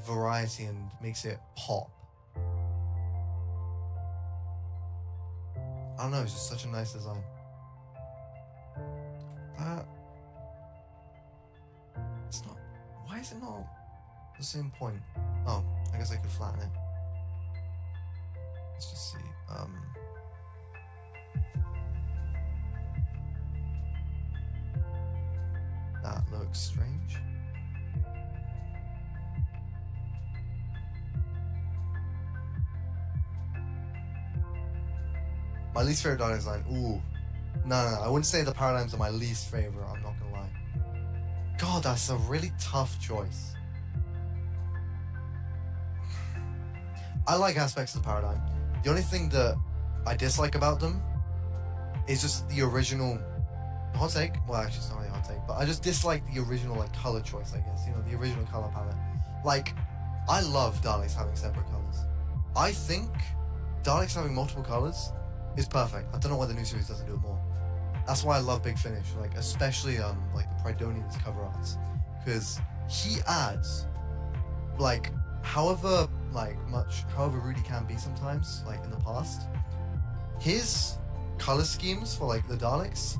Speaker 1: variety and makes it pop. I don't know, it's just such a nice design. It's not... Why is it not the same point? Oh, I guess I could flatten it. Let's just see. That looks strange. My least favorite Dalek design. Ooh. No. I wouldn't say the paradigms are my least favorite. I'm not gonna lie. God, that's a really tough choice. I like aspects of the paradigm. The only thing that I dislike about them is just the original hot take. Well, actually, it's not really a hot take, but I just dislike the original like color choice. I guess, you know, the original color palette. Like, I love Daleks having separate colors. I think Daleks having multiple colors is perfect. I don't know why the new series doesn't do it more. That's why I love Big Finish, like especially like the Pridonian's cover arts, because he adds like however rude he can be sometimes, like in the past, his color schemes for like the Daleks,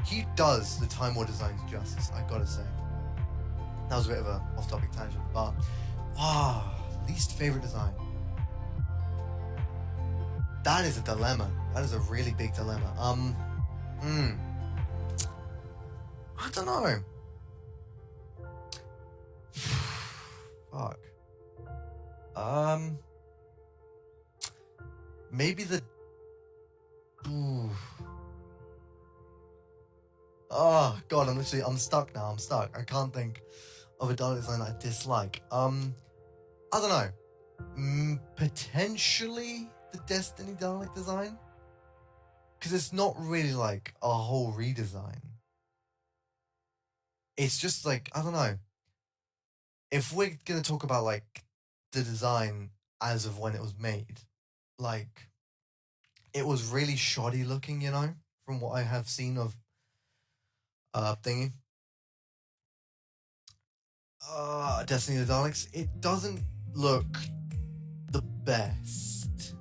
Speaker 1: he does the Time War designs justice, I gotta say. That was a bit of a off-topic tangent, but least favorite design. That is a dilemma. That is a really big dilemma. I don't know. Fuck. Maybe the... Ooh. Oh, God, I'm stuck now. I'm stuck. I can't think of a Dalek design that I dislike. I don't know. Potentially the Destiny Dalek design? Because it's not really like a whole redesign. It's just like, I don't know. If we're going to talk about like the design as of when it was made, like it was really shoddy looking, you know, from what I have seen of thingy. Destiny of the Daleks. It doesn't look the best,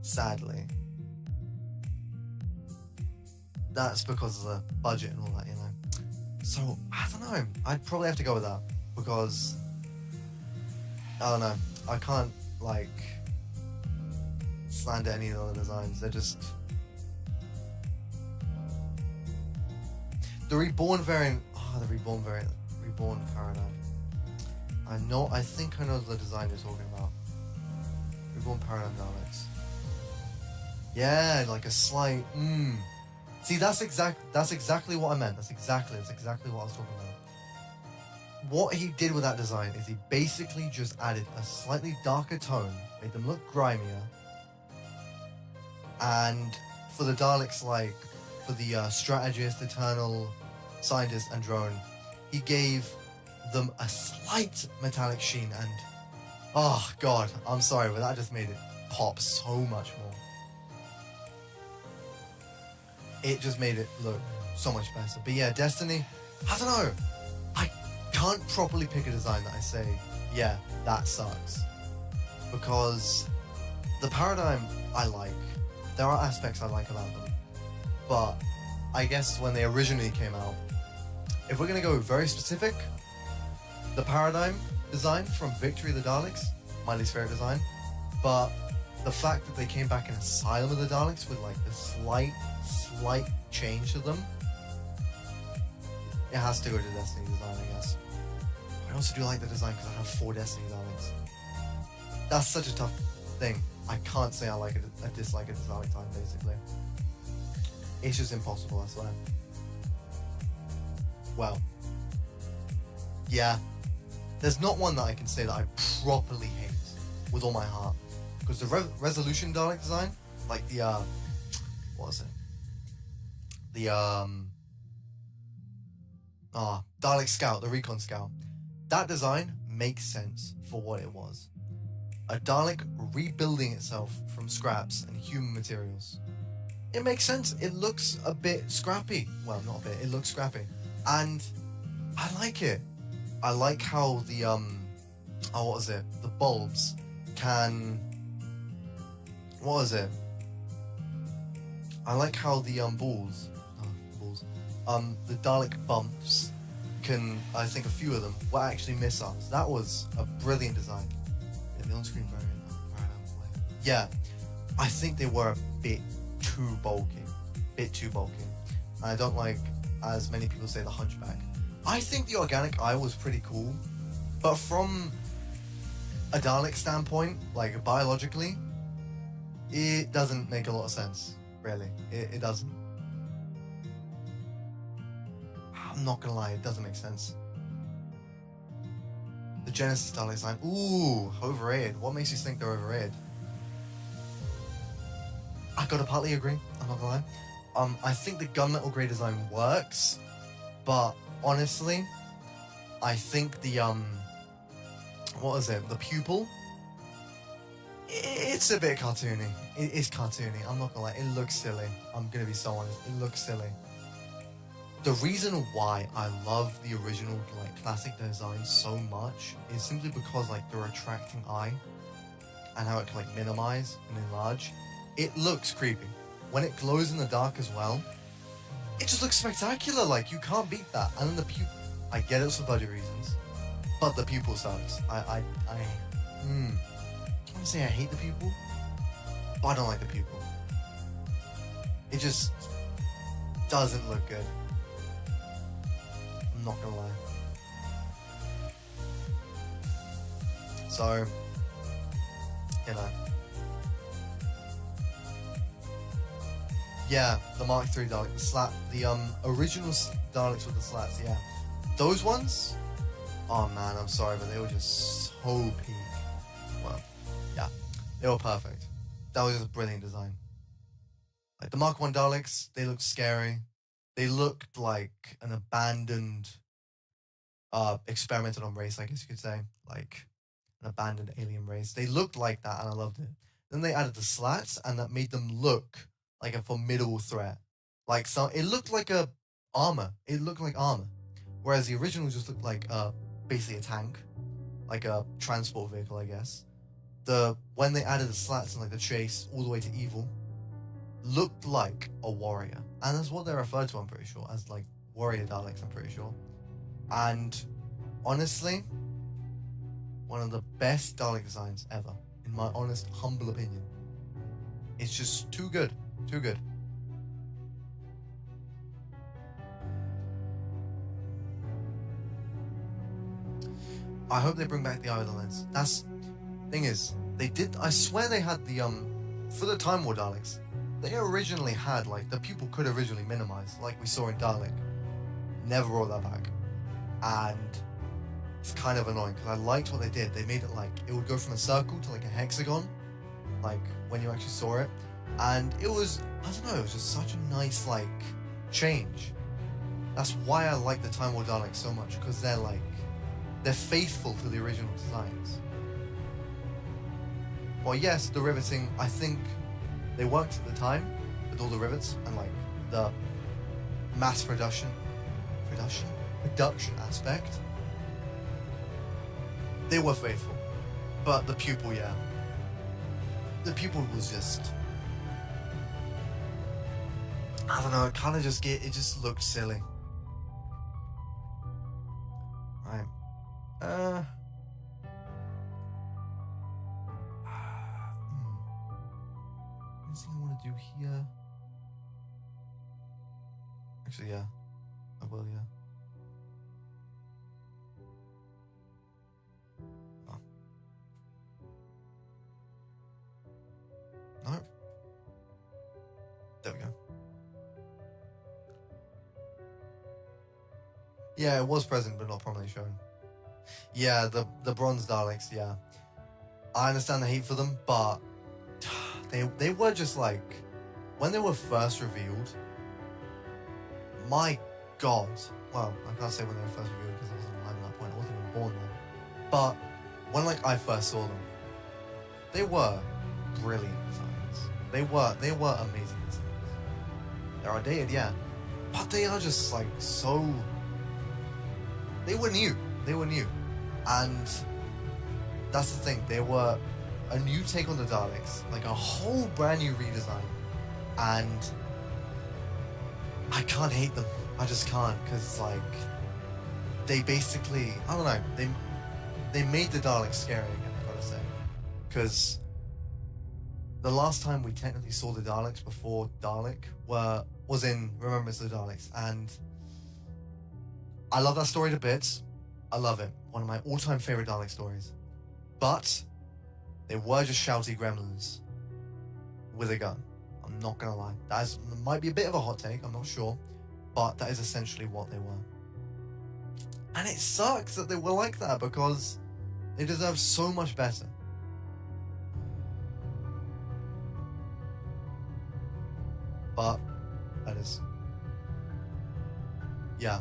Speaker 1: sadly. That's because of the budget and all that, you know. So, I don't know. I'd probably have to go with that because, I don't know. I can't, like, slander any of the other designs. They're just... The Reborn variant... the Reborn variant. Reborn paradigm. I think I know the design you're talking about. Reborn paradigm Daleks. Yeah, like a slight... See, that's exactly what I meant. That's exactly what I was talking about. What he did with that design is he basically just added a slightly darker tone, made them look grimier, and for the Daleks, like for the strategist, eternal, scientist, and drone, he gave them a slight metallic sheen, and oh god, I'm sorry, but that just made it pop so much more. It just made it look so much better. But yeah, Destiny, I don't know. I can't properly pick a design that I say, yeah, that sucks. Because the paradigm I like, there are aspects I like about them. But I guess when they originally came out, if we're going to go very specific, the paradigm design from Victory of the Daleks, my least favorite design. But the fact that they came back in Asylum of the Daleks with like the slight change to them, it has to go to Destiny design, I guess. I also do like the design because I have 4 Destiny Daleks. That's such a tough thing. I can't say I like it, I dislike a Dalek time, basically. It's just impossible, I swear. Well, yeah. There's not one that I can say that I properly hate with all my heart. Because the Resolution Dalek design, like the, what was it? The, Dalek Scout, the Recon Scout. That design makes sense for what it was. A Dalek rebuilding itself from scraps and human materials. It makes sense. It looks a bit scrappy. Well, not a bit, it looks scrappy. And I like it. I like how the, what was it? The bulbs can, what was it? I like how the, the Dalek bumps can, I think a few of them were actually missiles. That was a brilliant design. Yeah, the on-screen variant. Yeah, I think they were a bit too bulky. And I don't like, as many people say, the Hunchback. I think the organic eye was pretty cool, but from a Dalek standpoint, like biologically, it doesn't make a lot of sense, really. It doesn't. I'm not gonna lie, it doesn't make sense. The Genesis Dalek design, ooh, overrated. What makes you think they're overrated? I gotta partly agree, I'm not gonna lie. I think the gunmetal grey design works, but honestly, I think the, what is it? The pupil? It's a bit cartoony. It is cartoony, I'm not gonna lie. It looks silly. I'm gonna be so honest. It looks silly. The reason why I love the original, like, classic design so much is simply because, like, the retracting eye and how it can, like, minimize and enlarge. It looks creepy. When it glows in the dark as well, it just looks spectacular. Like, you can't beat that. And then the pupil, I get it's for budget reasons, but the pupil sucks. I want to say I hate the pupil, but I don't like the pupil. It just doesn't look good. I'm not gonna lie. So, you know. Yeah, the Mark III Dalek, the original Daleks with the slats, yeah. Those ones, oh man, I'm sorry, but they were just so peak. Well, yeah, they were perfect. That was just a brilliant design. Like the Mark I Daleks, they looked scary. They looked like an abandoned, experimented on race, I guess you could say. Like an abandoned alien race. They looked like that and I loved it. Then they added the slats and that made them look like a formidable threat. Like it looked like a armor. It looked like armor. Whereas the original just looked like basically a tank. Like a transport vehicle, I guess. When they added the slats and like the chase all the way to evil, looked like a warrior. And that's what they're referred to, I'm pretty sure, as like warrior Daleks, I'm pretty sure. And honestly, one of the best Dalek designs ever, in my honest, humble opinion. It's just too good. Too good. I hope they bring back the eye with the lens. Thing is, they did, I swear they had the, for the Time War Daleks, they originally had, like, the pupil could originally minimize, like we saw in Dalek. Never brought that back. And it's kind of annoying, because I liked what they did. They made it, like, it would go from a circle to, like, a hexagon, like, when you actually saw it. And it was, I don't know, it was just such a nice, like, change. That's why I like the Time War Daleks so much, because they're, like, they're faithful to the original designs. Well, yes, the riveting, I think they worked at the time with all the rivets and, like, the mass production aspect. They were faithful. But the pupil, yeah. The pupil was just, I don't know, it kind of just it just looked silly. Right. Anything I want to do here? Actually, yeah. I will, yeah. Oh. No. There we go. Yeah, it was present, but not prominently shown. Yeah, the bronze Daleks, yeah. I understand the hate for them, but they were just like, when they were first revealed, my god. Well, I can't say when they were first revealed because I wasn't alive at that point. I wasn't even born then. But when, like, I first saw them, they were brilliant designs. They were amazing designs. They're outdated, yeah, but they are just, like, so. They were new. And that's the thing. They were a new take on the Daleks, like a whole brand new redesign. And I can't hate them. I just can't, because, like, they basically, I don't know, they made the Daleks scary again, I gotta say. Because the last time we technically saw the Daleks before Dalek was in Remembrance of the Daleks, and I love that story to bits. I love it. One of my all-time favorite Dalek stories. But they were just shouty gremlins with a gun. I'm not gonna lie. That might be a bit of a hot take, I'm not sure. But that is essentially what they were. And it sucks that they were like that, because they deserve so much better. But that is, yeah.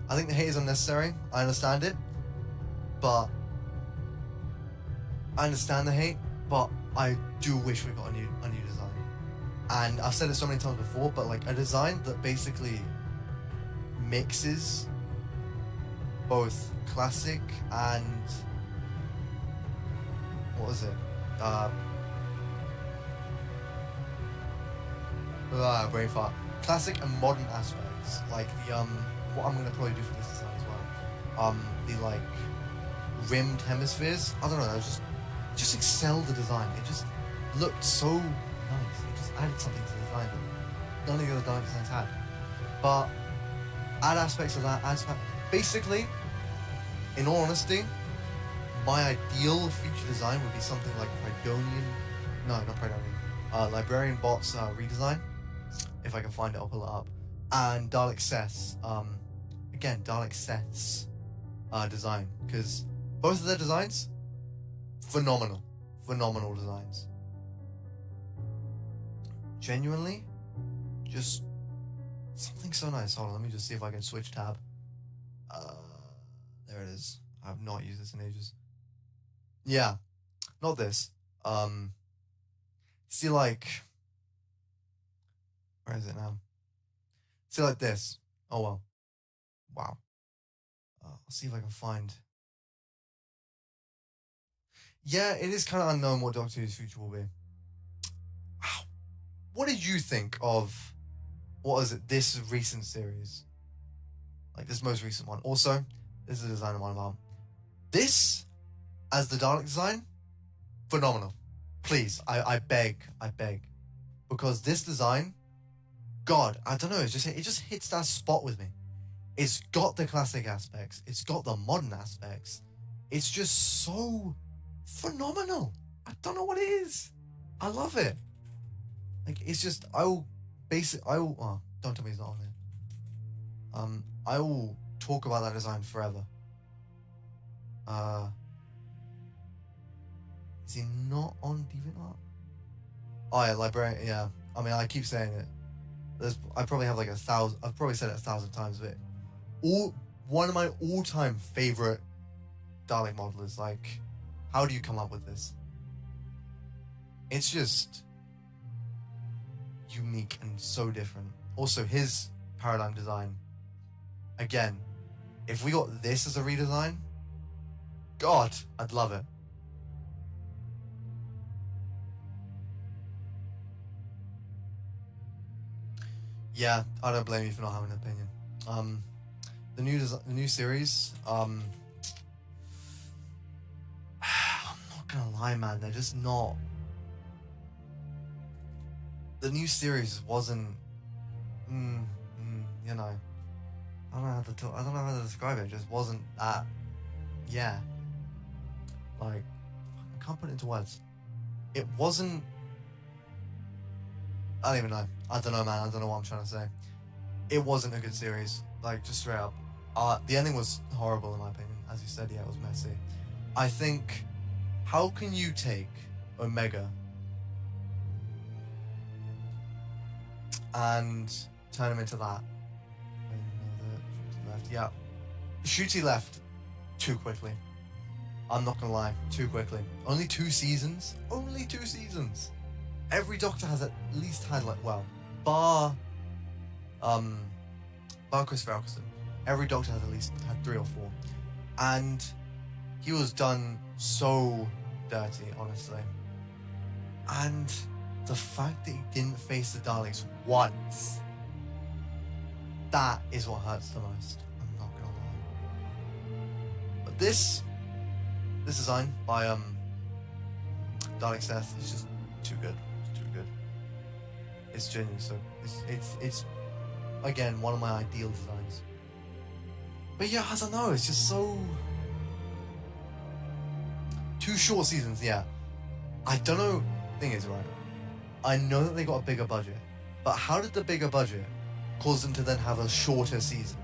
Speaker 1: I think the hate is unnecessary. I understand it, but I understand the hate, but I do wish we got a new design. And I've said it so many times before, but, like, a design that basically mixes both classic and what was it? Brain fart. Classic and modern aspects, like the what I'm gonna probably do for this design as well. The, like, rimmed hemispheres. I don't know. That was just excelled the design. It just looked so nice. It just added something to the design that none of the other Dalek designs had. But add aspects of that. Basically, in all honesty, my ideal future design would be something like Librarian Bot's redesign. If I can find it, I'll pull it up. And Dalek Seth's, Dalek Seth's design, because both of their designs, phenomenal designs. Genuinely, just something so nice. Hold on, let me just see if I can switch tab. There it is. I have not used this in ages. Yeah, not this. See, like, where is it now? See, like this. Oh well. Wow. I'll see if I can find. Yeah, it is kind of unknown what Doctor Who's future will be. Wow. What did you think of, this recent series? Like, this most recent one. Also, this is the design of one about. This, as the Dalek design, phenomenal. Please, I beg. Because this design, God, I don't know, it just hits that spot with me. It's got the classic aspects. It's got the modern aspects. It's just so phenomenal. I don't know what it is. I love it. Like, it's just, don't tell me he's not on here. I will talk about that design forever. Is he not on DeviantArt? Oh yeah, Librarian, yeah. I mean, I keep saying it. I probably have like 1,000, I've probably said it 1,000 times, but one of my all-time favorite Dalek modelers. Like, how do you come up with this? It's just unique and so different. Also, his paradigm design, again, if we got this as a redesign, God, I'd love it. Yeah, I don't blame you for not having an opinion. The new series, I'm not gonna lie, man, they're just not. The new series wasn't, you know, I don't know how to describe it. It just wasn't that, yeah. Like, I can't put it into words. It wasn't. I don't even know. I don't know, man. I don't know what I'm trying to say. It wasn't a good series. Like, just straight up. The ending was horrible in my opinion. As you said, yeah, it was messy. I think, how can you take Omega and turn him into that? Left, yeah. Shooty left too quickly. I'm not gonna lie, too quickly. Only 2 seasons. Only 2 seasons. Every Doctor has at least had, like, well, bar Chris Ferguson. Every Doctor has at least had 3 or 4, and he was done so dirty, honestly. And the fact that he didn't face the Daleks once, that is what hurts the most. I'm not gonna lie. But this design by Dalek Seth is just too good. It's too good. It's genuine. So it's again one of my ideal designs. But yeah, I don't know. It's just so 2 short seasons. Yeah, I don't know. Thing is, right? I know that they got a bigger budget, but how did the bigger budget cause them to then have a shorter season?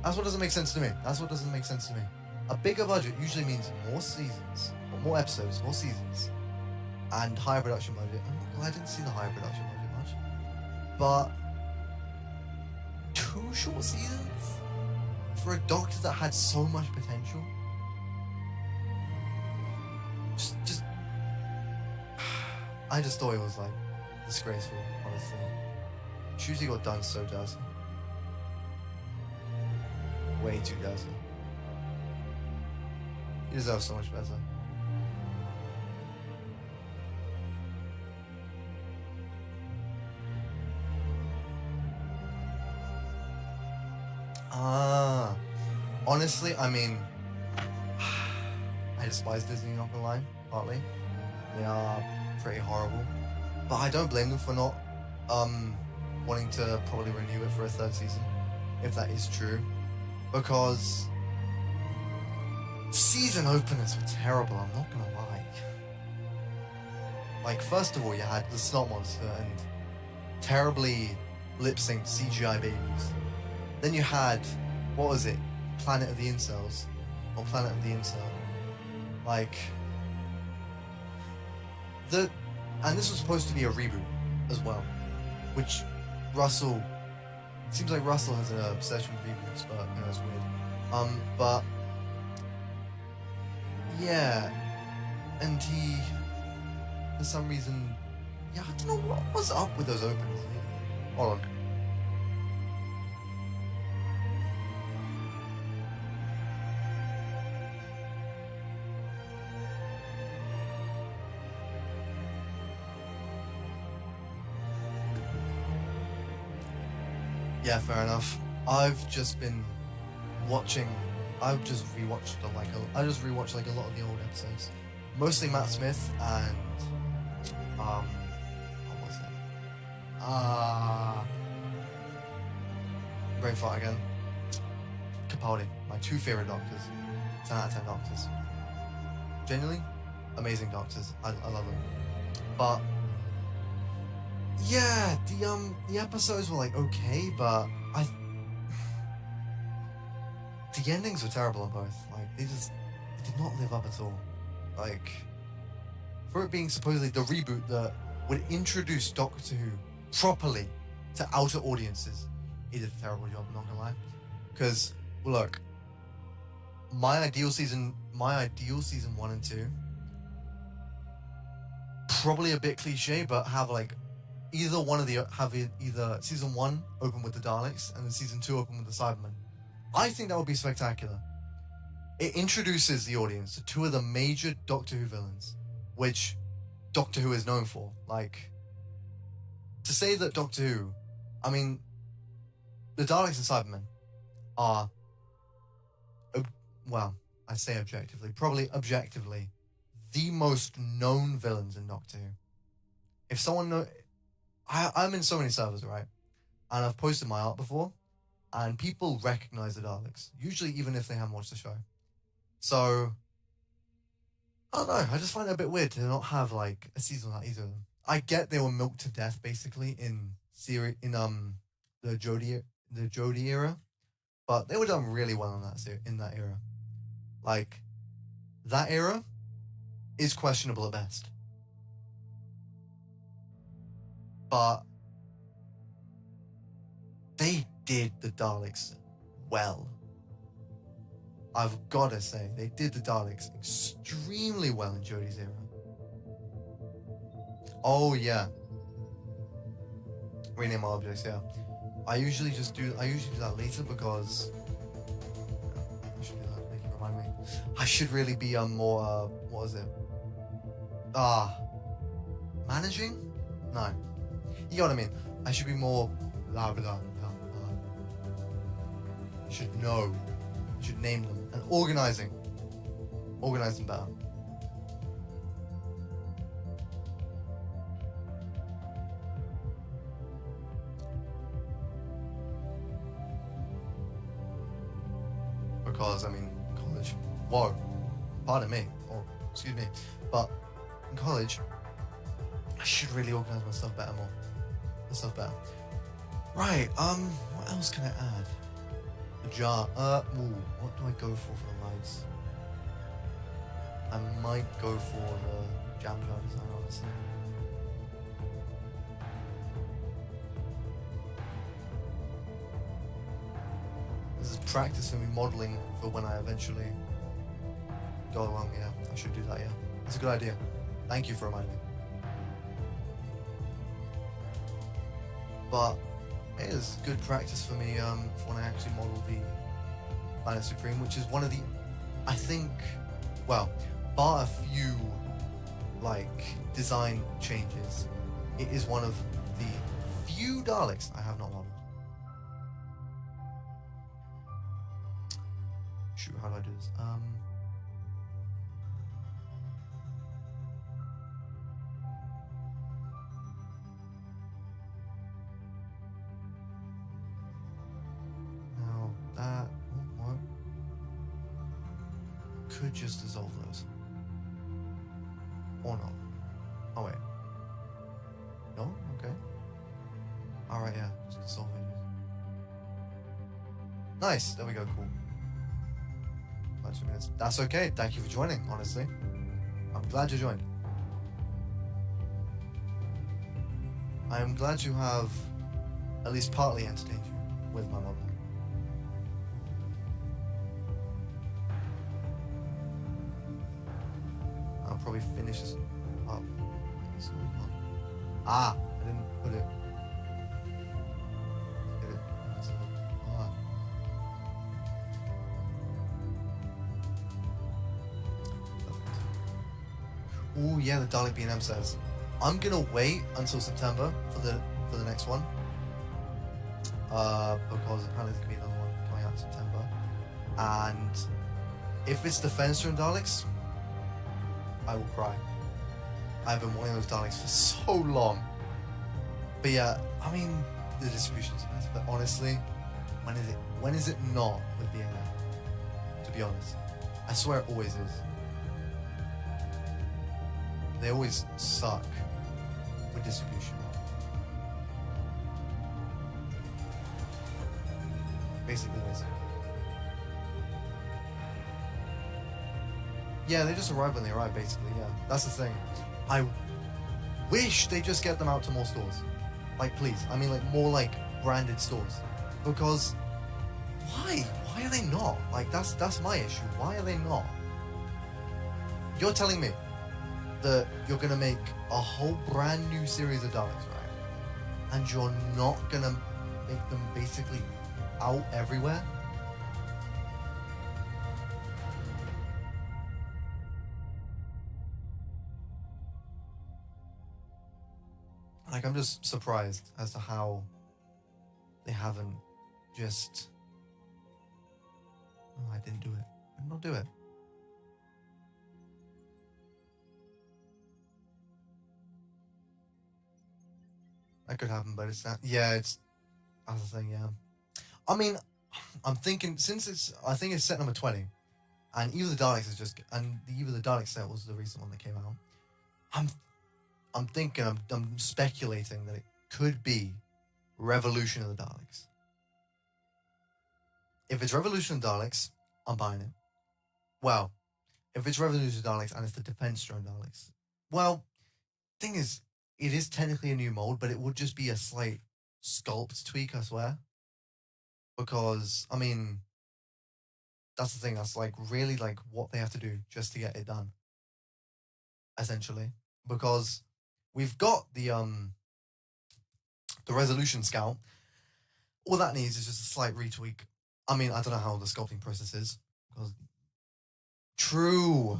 Speaker 1: That's what doesn't make sense to me. That's what doesn't make sense to me. A bigger budget usually means more seasons, or more episodes, more seasons, and higher production budget. I didn't see the higher production budget much, but 2 short seasons for a Doctor that had so much potential. Just, I just thought it was like disgraceful, honestly. Shooty got done so dirty. Way too dirty. He deserves so much better. Honestly, I mean, I despise Disney, not gonna lie, partly. They are pretty horrible. But I don't blame them for not wanting to probably renew it for a 3rd season, if that is true. Because season openers were terrible, I'm not gonna lie. Like, first of all, you had the Snot Monster and terribly lip-synced CGI babies. Then you had, what was it? Planet of the Incels. Or Planet of the Incel. Like, and this was supposed to be a reboot as well, which Russell, seems like Russell has an obsession with reboots, but you know, it's weird. But yeah, and he, for some reason, yeah, I don't know what was up with those openers. Hold on. Yeah, fair enough. I've just been watching. I've just rewatched I just rewatched like a lot of the old episodes, mostly Matt Smith and what was it? Brain fart again. Capaldi, my 2 favorite Doctors. 10 out of 10 Doctors. Genuinely, amazing Doctors. I love them. But yeah, the episodes were like okay, but the endings were terrible on both. Like they did not live up at all. Like for it being supposedly the reboot that would introduce Doctor Who properly to outer audiences, it did a terrible job. I'm not gonna lie, because look, my ideal season 1 and 2, probably a bit cliche, but have like either season 1 open with the Daleks and then season 2 open with the Cybermen. I think that would be spectacular. It introduces the audience to two of the major Doctor Who villains, which Doctor Who is known for. Like, to say that Doctor Who, I mean, the Daleks and Cybermen are, well, I say objectively, probably objectively, the most known villains in Doctor Who. If someone knows, I'm in so many servers, right? And I've posted my art before, and people recognize the Daleks, usually even if they haven't watched the show. So, I don't know, I just find it a bit weird to not have like a season without either of them. I get they were milked to death basically in the Jodie era, but they were done really well in that era. Like, that era is questionable at best. But they did the Daleks well. I've got to say, they did the Daleks extremely well in Jodie's era. Oh yeah. Rename my objects, yeah. I usually do that later because I should do that. Thank you for reminding me. I should really be more what is it? Managing? No. You know what I mean? I should be more blah blah blah blah. Should know. Should name them. And organize them better. Because I mean, college. Whoa, pardon me. Or excuse me, but in college, I should really organize myself better more. Right. What else can I add? A jar. What do I go for the lights? I might go for the jam jar design, honestly. This is practice for me modeling for when I eventually go along. Yeah, I should do that. Yeah, it's a good idea. Thank you for reminding me. But it is good practice for me for when I actually model the Planet Supreme, which is one of the, I think, well, bar a few like design changes, it is one of the few Daleks I have not modeled. Shoot, how do I do this? That what? Could just dissolve those. Or not. Oh wait. No? Okay. Alright, yeah. Just dissolve it. Nice. There we go. Cool. 2 minutes. That's okay. Thank you for joining, honestly. I'm glad you joined. I am glad you have at least partly entertained you with my modeling. I'll probably finish this up. I didn't put it. Get it? Oh yeah, the Dalek B&M says, I'm gonna wait until September for the next one. Because apparently there's gonna be another one coming out in September. And if it's the Fenster and Daleks, I will cry. I've been wanting those Daleks for so long. But yeah, I mean, the distribution's the best, but honestly, when is it not with B&M? To be honest. I swear it always is. They always suck with distribution. Basically always. Yeah, they just arrive when they arrive, basically, yeah. That's the thing. I wish they just get them out to more stores. Like, please. I mean, like, more, like, branded stores. Because, why? Why are they not? Like, that's my issue. Why are they not? You're telling me that you're going to make a whole brand new series of Daleks, right? And you're not going to make them basically out everywhere? Like, I'm just surprised as to how they haven't just... Oh, I didn't do it. I did not do it. That could happen, but it's not... Yeah, it's... That's the thing, yeah. I mean, I'm thinking, since it's... I think it's set number 20, and Eve of the Daleks is just... And the Eve of the Daleks set was the recent one that came out. I'm thinking, I'm speculating that it could be Revolution of the Daleks. If it's Revolution of the Daleks, I'm buying it. Well, if it's Revolution of the Daleks and it's the Defense Drone Daleks, well, thing is, it is technically a new mold, but it would just be a slight sculpt tweak, I swear. Because, I mean, that's the thing, that's like really like what they have to do just to get it done. Essentially. Because we've got the Resolution Scout. All that needs is just a slight retweak. I mean, I don't know how the sculpting process is. Because... True.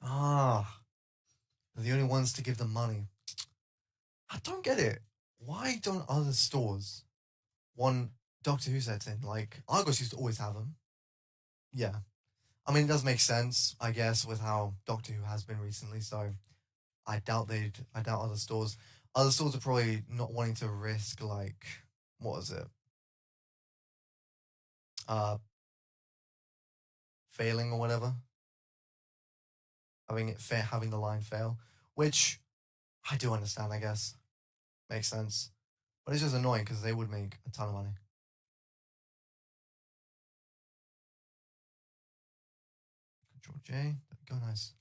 Speaker 1: Ah. They're the only ones to give them money. I don't get it. Why don't other stores want Doctor Who sets in? Like, Argos used to always have them. Yeah. I mean, it does make sense, I guess, with how Doctor Who has been recently, so I doubt other stores. Other stores are probably not wanting to risk, like, what is it? Failing or whatever. Having the line fail. Which I do understand, I guess. Makes sense. But it's just annoying because they would make a ton of money. Control J. There we go, nice.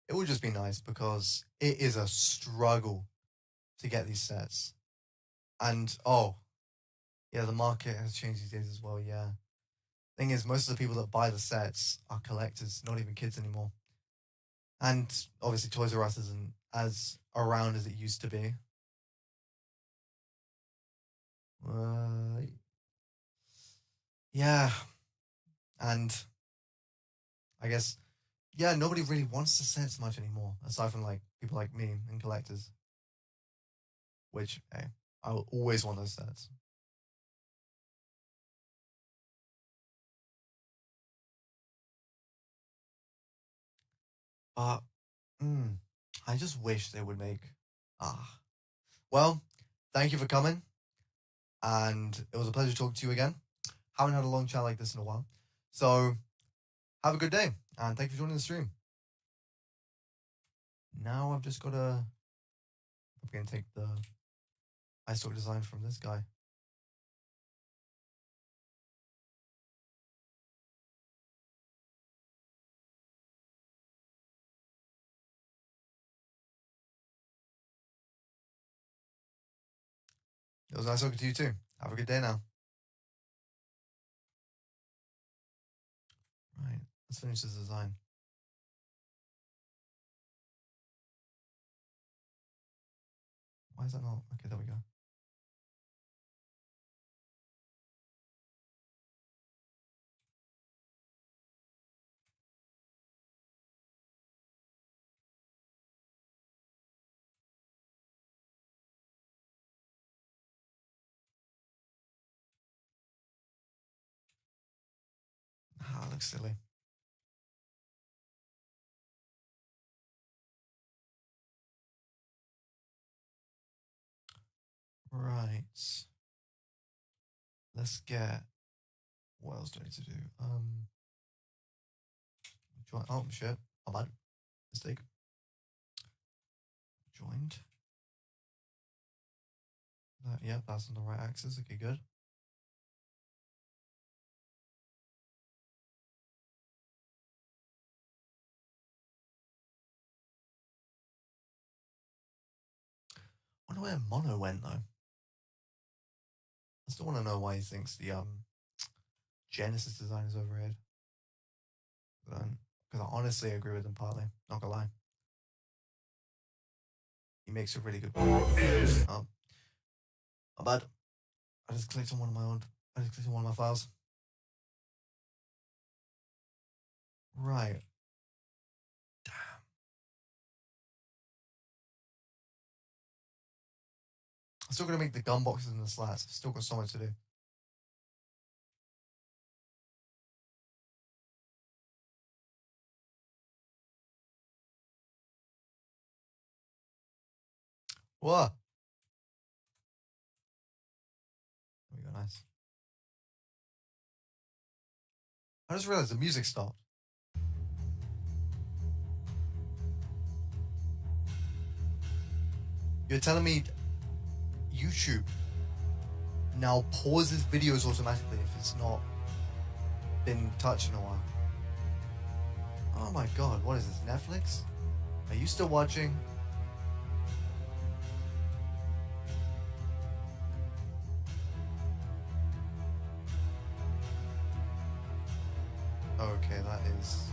Speaker 1: It would just be nice because it is a struggle to get these sets. And, oh, yeah, the market has changed these days as well, yeah. Thing is, most of the people that buy the sets are collectors, not even kids anymore. And obviously Toys R Us isn't as around as it used to be. Yeah. And I guess, yeah, nobody really wants the sets much anymore, aside from like people like me and collectors. Which, hey, I will always want those sets. But, I just wish they would make... Well, thank you for coming. And it was a pleasure talking to you again. Haven't had a long chat like this in a while. So, have a good day. And thank you for joining the stream. Now I've just got to... I'm going to take the iStock design from this guy. It was nice talking to you too. Have a good day now. Right, let's finish this design. Why is that not? Okay, there we go. It looks silly. Right. Let's get... What else do I need to do? Join... Oh, shit. My bad. Mistake. Joined. Yeah, that's on the right axis. Okay, good. Wonder where Mono went though. I still want to know why he thinks the Genesis design is overrated. Because I honestly agree with him partly. Not gonna lie. He makes a really good point. Oh, my bad. I just clicked on one of my own. I just clicked on one of my files. Right. Damn. I'm still gonna make the gun boxes and the slats. I've still got so much to do. What? There we go, nice. I just realized the music stopped. You're telling me YouTube now pauses videos automatically if it's not been touched in a while? Oh my god, what is this, Netflix? Are you still watching? Okay, that is...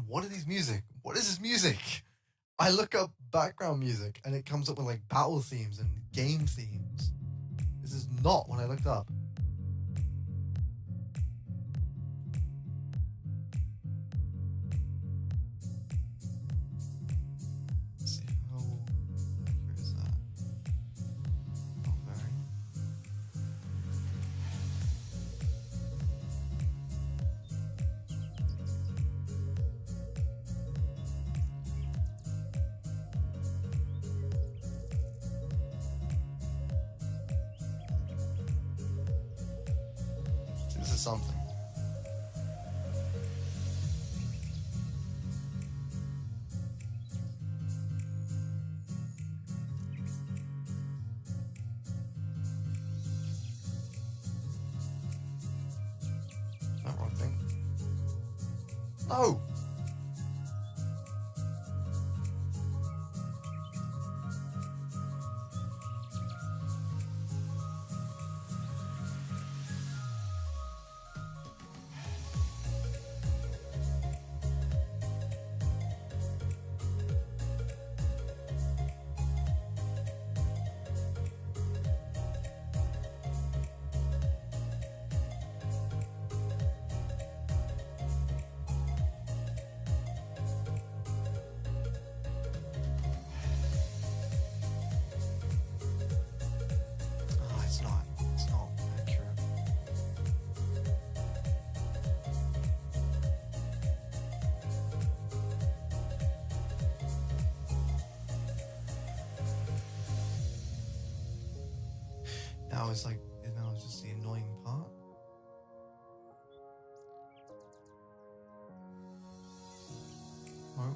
Speaker 1: What are these music? What is this music? I look up background music and it comes up with like battle themes and game themes. This is not what I looked up. Let's see how accurate is that? Not very. This is something. Not wrong thing. No! Oh, it's not. It's not accurate. Now it's like, now it's just the annoying part. Oh.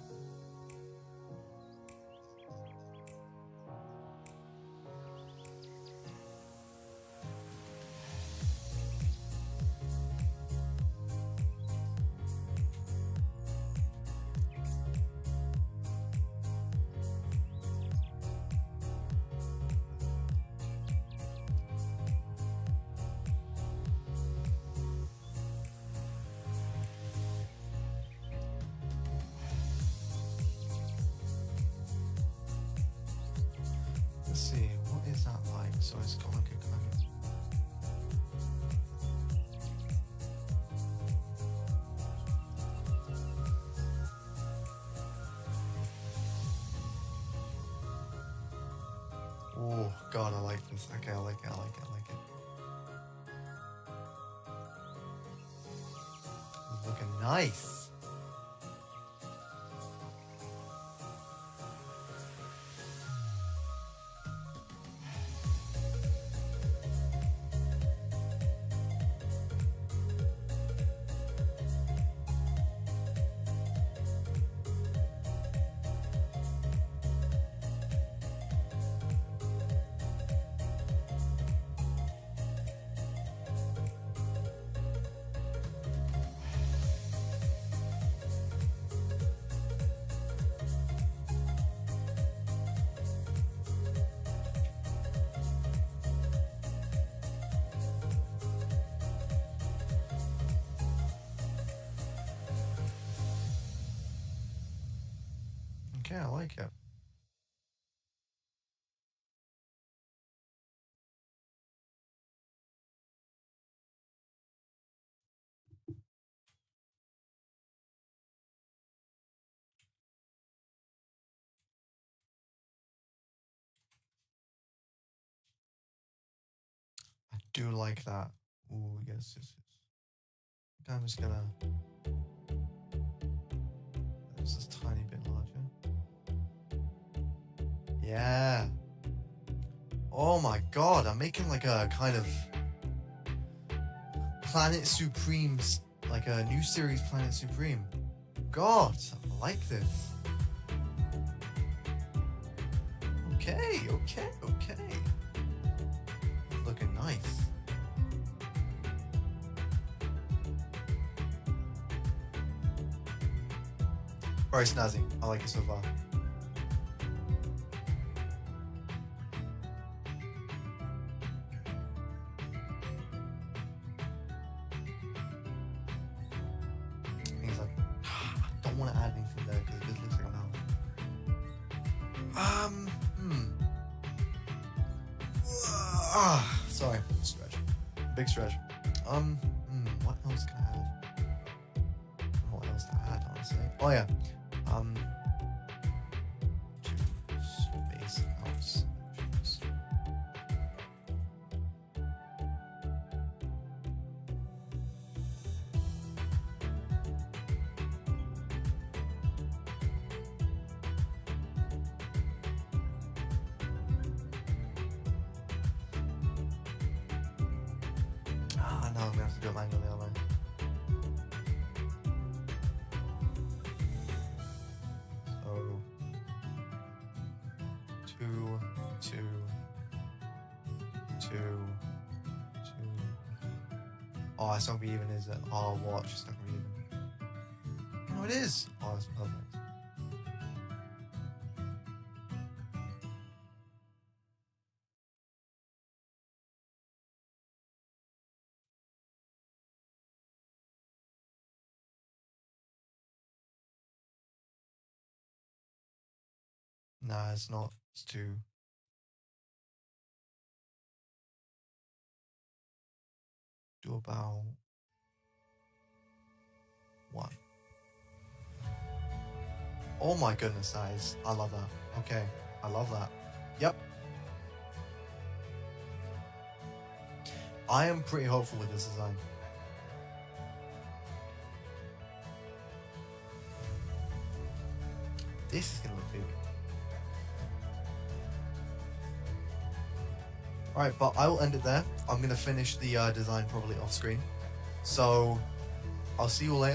Speaker 1: So it's got like a kind of... Oh god, I like this. Okay, I like it, I like it, I like it. It's looking nice. Okay, I like it. I do like that. Ooh, yes, yes, yes. I think I'm just gonna... This is a tiny bit larger. Yeah. Oh my god, I'm making like a kind of Planet Supreme, like a new series Planet Supreme. God, I like this. Okay, okay, okay. Looking nice. Very snazzy. I like it so far. He's like, I don't want to add anything there because it just looks like I'm out. Sorry, stretch. Big stretch. What else can I add? What else to add, honestly? Oh yeah. To space out sections. No, I'm gonna have to do it manually, aren't I? So, 2, 2, 2, 2. Oh, it's not gonna be even, is it? Oh, watch, it's not gonna be even. No, it is! Oh, that's perfect. Nah, it's not. It's 2. Do about 1. Oh my goodness, that is... I love that. Okay, I love that. Yep. I am pretty hopeful with this design. This is gonna look big. Alright, but I will end it there. I'm gonna finish the design probably off screen. So, I'll see you all later.